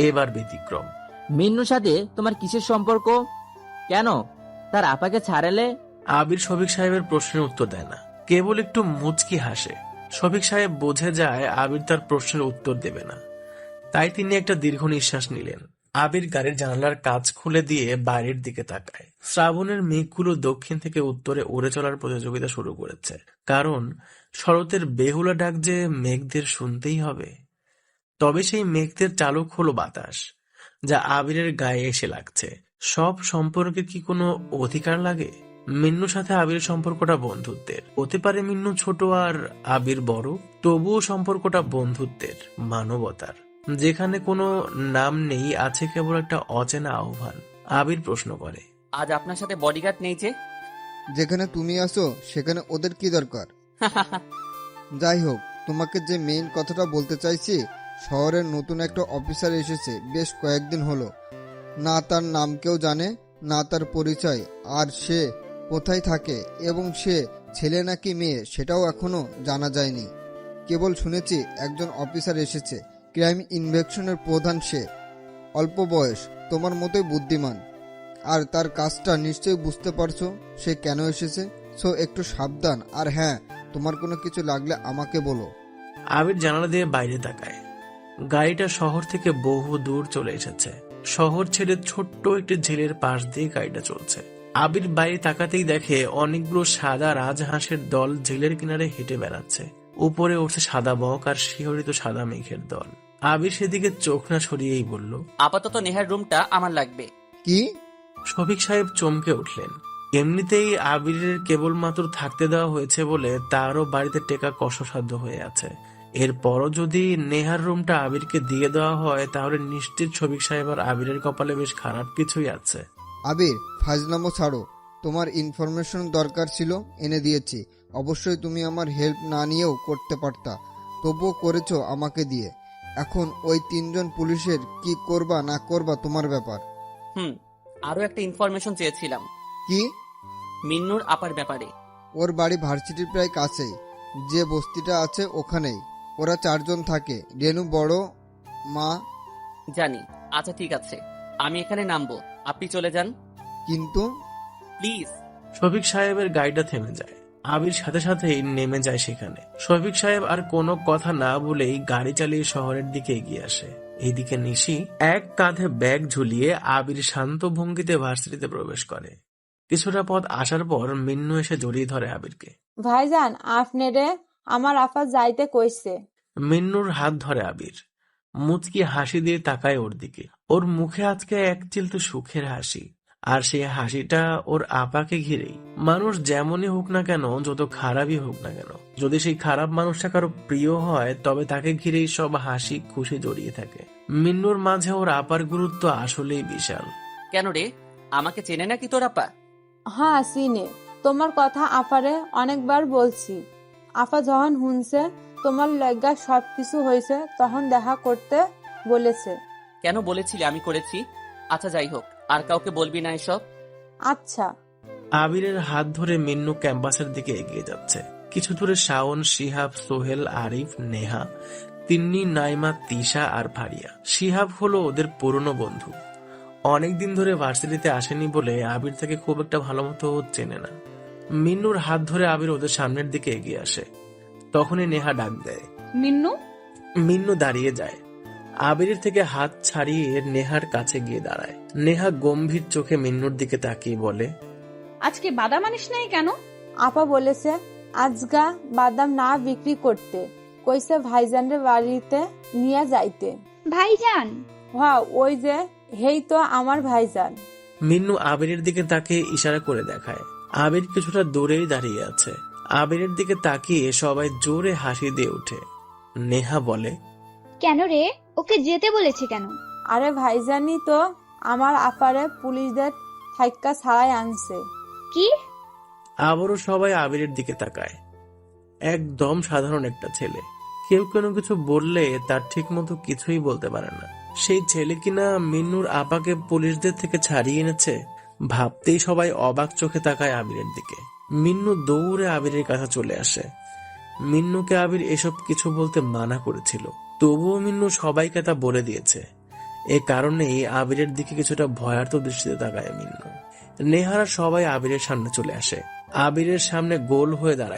এবার ব্যতিক্রম। মিন্নুর সাথে তোমার কিসের সম্পর্ক? কেন তার আপাকে ছাড়ালে? আবির শফিক সাহেবের প্রশ্নের উত্তর দেয় না, কেবল একটু মুচকি হাসে। শফিক সাহেব বোঝে যায় আবির তার প্রশ্নের উত্তর দেবে না, তাই তিনি একটা দীর্ঘ নিঃশ্বাস নিলেন। আবির গাড়ির জানালার কাঁচ খুলে দিয়ে বাইরের দিকে তাকায়। শ্রাবণের মেঘগুলো দক্ষিণ থেকে উত্তরে উড়ে চলার প্রতিযোগিতা শুরু করেছে, কারণ শরতের বেহুলা ডাক যে মেঘদের শুনতেই হবে। তবে সেই মেঘদের চালক হলো বাতাস, যা আবিরের গায়ে এসে লাগছে। সব সম্পর্কের কি কোনো অধিকার লাগে? মিন্নুর সাথে আবিরের সম্পর্কটা বন্ধুত্বের, হতে পারে মিন্নু ছোট আর আবির বড়, তবুও সম্পর্কটা বন্ধুত্বের, মানবতার, যেখানে কোনো নাম নেই, আছে কেবল একটা অচেনা আহ্বান। আবির প্রশ্ন করে, আজ আপনার সাথে বডিগার্ড নেই যে? যেখানে তুমি আসো সেখানে ওদের কি দরকার? যাই হোক, তোমাকে যে মেইন কথাটা বলতে চাইছি, শহরের নতুন একটা অফিসার এসেছে বেশ কয়েকদিন হলো। না তার নাম কেউ জানে, না তার পরিচয়, আর সে কোথায় থাকে এবং সে ছেলে নাকি মেয়ে সেটাও এখনো জানা যায়নি। কেবল শুনেছি একজন অফিসার এসেছে, ক্রাইম ইনভেকশনের প্রধান সে। অল্প বয়স, তোমার মতোই বুদ্ধিমান, আর তার কাজটা নিশ্চয়ই বুঝতে পারছো সে কেন এসেছে। সো একটু সাবধান, আর হ্যাঁ, তোমার কোনো কিছু লাগলে আমাকে বলো। আবির জানালা দিয়ে বাইরে তাকায়। গাড়িটা শহর থেকে বহু দূর চলে এসেছে। শহর ছেড়ে ছোট্ট একটি ঝিলের পাশ দিয়ে গাড়িটা চলছে। আবির বাইরে তাকাতেই দেখে অনেকগুলো সাদা রাজহাঁসের দল ঝিলের কিনারে হেঁটে বেড়াচ্ছে। উপরে উঠছে সাদা বক আর শিহরিত সাদা মেঘের দল। আবির সেদিকে চোখ না সরিয়েই বলল, আপাতত নেহার রুমটা আমার লাগবে। কি? শফিক সাহেব চমকে উঠলেন। এমনিতেই আবিরের কেবলমাত্র থাকতে দেওয়া হয়েছে বলে তারও বাড়িতে টেকা কষ্টসাধ্য হয়ে আছে। এরপরও যদি নেহার রুমটা আবিরকে দিয়ে দেওয়া হয়, তাহলে নিশ্চিত শফিক সাহেব আর আবিরের কপালে বেশ খারাপ কিছুই আছে। আবির, ফাজলামো ছাড়ো। তোমার ইনফরমেশন দরকার ছিল, এনে দিয়েছি। অবশ্যই তুমি আমার হেল্প না নিয়েও করতে পারতা, তবুও করেছো আমাকে দিয়ে। এখন ওই 3 জন পুলিশের কি করবা না করবা তোমার ব্যাপার। আরো একটা ইনফরমেশন চেয়েছিলাম। কি? মিন্নুর আপার ব্যাপারে। ওর বাড়ি ভার্সিটির প্রায় কাছেই, যে বস্তিটা আছে ওখানেই। ওরা 4 জন থাকে, রেনু বড় মা। জানি। আচ্ছা ঠিক আছে, আমি এখানে নামবো, আপনি চলে যান। কিন্তু প্লিজ। শফিক সাহেবের গাড়িটা থেমে যায়। আবির সাথে সাথেই নেমে যায় সেখানে। শফিক সাহেব আর কোনো কথা না বলেই গাড়ি চালিয়ে শহরের দিকে এগিয়ে আসে। এইদিকে নিশি এক কাঁধে ব্যাগ ঝুলিয়ে আবির শান্ত ভঙ্গিতে ভার্সিটিতে প্রবেশ করে। কিছুটা পথ আসার পর মিন্নু এসে জড়িয়ে ধরে আবিরকে। ভাইজান, আপনারে আমার আপা যাইতে কইছে। মিন্নুর হাত ধরে আবির, মুচকি হাসি দিয়ে তাকায় ওর দিকে। ওর মুখে আজকে এক চিলতে সুখের হাসি, আর সেই হাসিটা ওর আপাকে ঘিরেই। মানুষ যেমনই হোক না কেন, যত খারাপই হোক না কেন, যদি সেই খারাপ মানুষটা কারো প্রিয় হয়, তবে তাকে ঘিরেই সব হাসি খুশি জড়িয়ে থাকে। মিন্নুর মাঝে ওর আপার গুরুত্ব আসলেই বিশাল। কেন রে, আমাকে চেনে নাকি তোর আপা? হ্যাঁ, চিনে। তোমার কথা আপারে অনেকবার বলছি। আপা যখন শুনছে তোমার লজ্ঞা সবকিছু হয়েছে, তখন দেখা করতে বলেছে। কেন বলেছিলি আমি করেছি? আচ্ছা যাই হোক, আর কাউকে বলবি না এসব। আচ্ছা। আবিরের হাত ধরে মিন্নু ক্যাম্পাসের দিকে এগিয়ে যাচ্ছে। কিছু দূরে শাওন, শিহাব, সোহেল, আরিফ, নেহা, তিন্নি, নাইমা, তিশা আর ফারিয়া। শিহাব হলো ওদের পুরনো বন্ধু। অনেকদিন ধরে ভার্সিটিতে আসেনি বলে আবির তাকে খুব একটা ভালো মতো চেনে না। মিন্নুর হাত ধরে আবির ওদের সামনের দিকে এগিয়ে আসে। তখনই নেহা ডাক দেয়, মিন্নু। মিন্নু দাঁড়িয়ে যায়। আবিরের থেকে হাত ছাড়িয়ে নেহার কাছে গিয়ে দাঁড়ায়। নেহা গম্ভীর চোখে মিন্নুর দিকে তাকিয়ে বলে, আজকে বাদাম আনিস নাই কেন? আপা বলেছে আজগা বাদাম না বিক্রি করতে, কইছে ভাইজানের বাড়িতে নিয়ে যাইতে। ভাইজান? হ্যাঁ, ওই যে হেই তো আমার ভাইজান। মিন্নু আবিরের দিকে তাকে ইশারা করে দেখায়। আবির কিছুটা দূরেই দাঁড়িয়ে আছে। আবিরের দিকে তাকিয়ে সবাই জোরে হাসি দিয়ে ওঠে। নেহা বলে, কেন রে, ওকে যেতে বলেছে কেন? আরে ভাইজানই তো আমার আপারে পুলিশদের থাইক্কা ছাড়াই আনছে। কি? আবারও সবাই আবিরের দিকে তাকায়। একদম সাধারণ একটা ছেলে, কেউ কোনো কিছু বললে তার ঠিক মতো কিছুই বলতে পারে না। সেই ছেলে কিনা মিন্নুর আপাকে পুলিশদের থেকে ছাড়িয়ে এনেছে। ভাবতেই সবাই অবাক চোখে তাকায় আবিরের দিকে। মিন্নু দৌড়ে আবিরের কাছে চলে আসে। মিন্নুকে আবির এসব কিছু বলতে মানা করেছিল, তবুও মিন্নু সবাইকে তা বলে দিয়েছে। এ কারণেই আবিরের দিকে কিছুটা ভয়ার্থ দৃষ্টিতে তাকায় মিন্নু। নেহারা সবাই আবিরের সামনে চলে আসে, আবিরের সামনে গোল হয়ে দাঁড়ায়।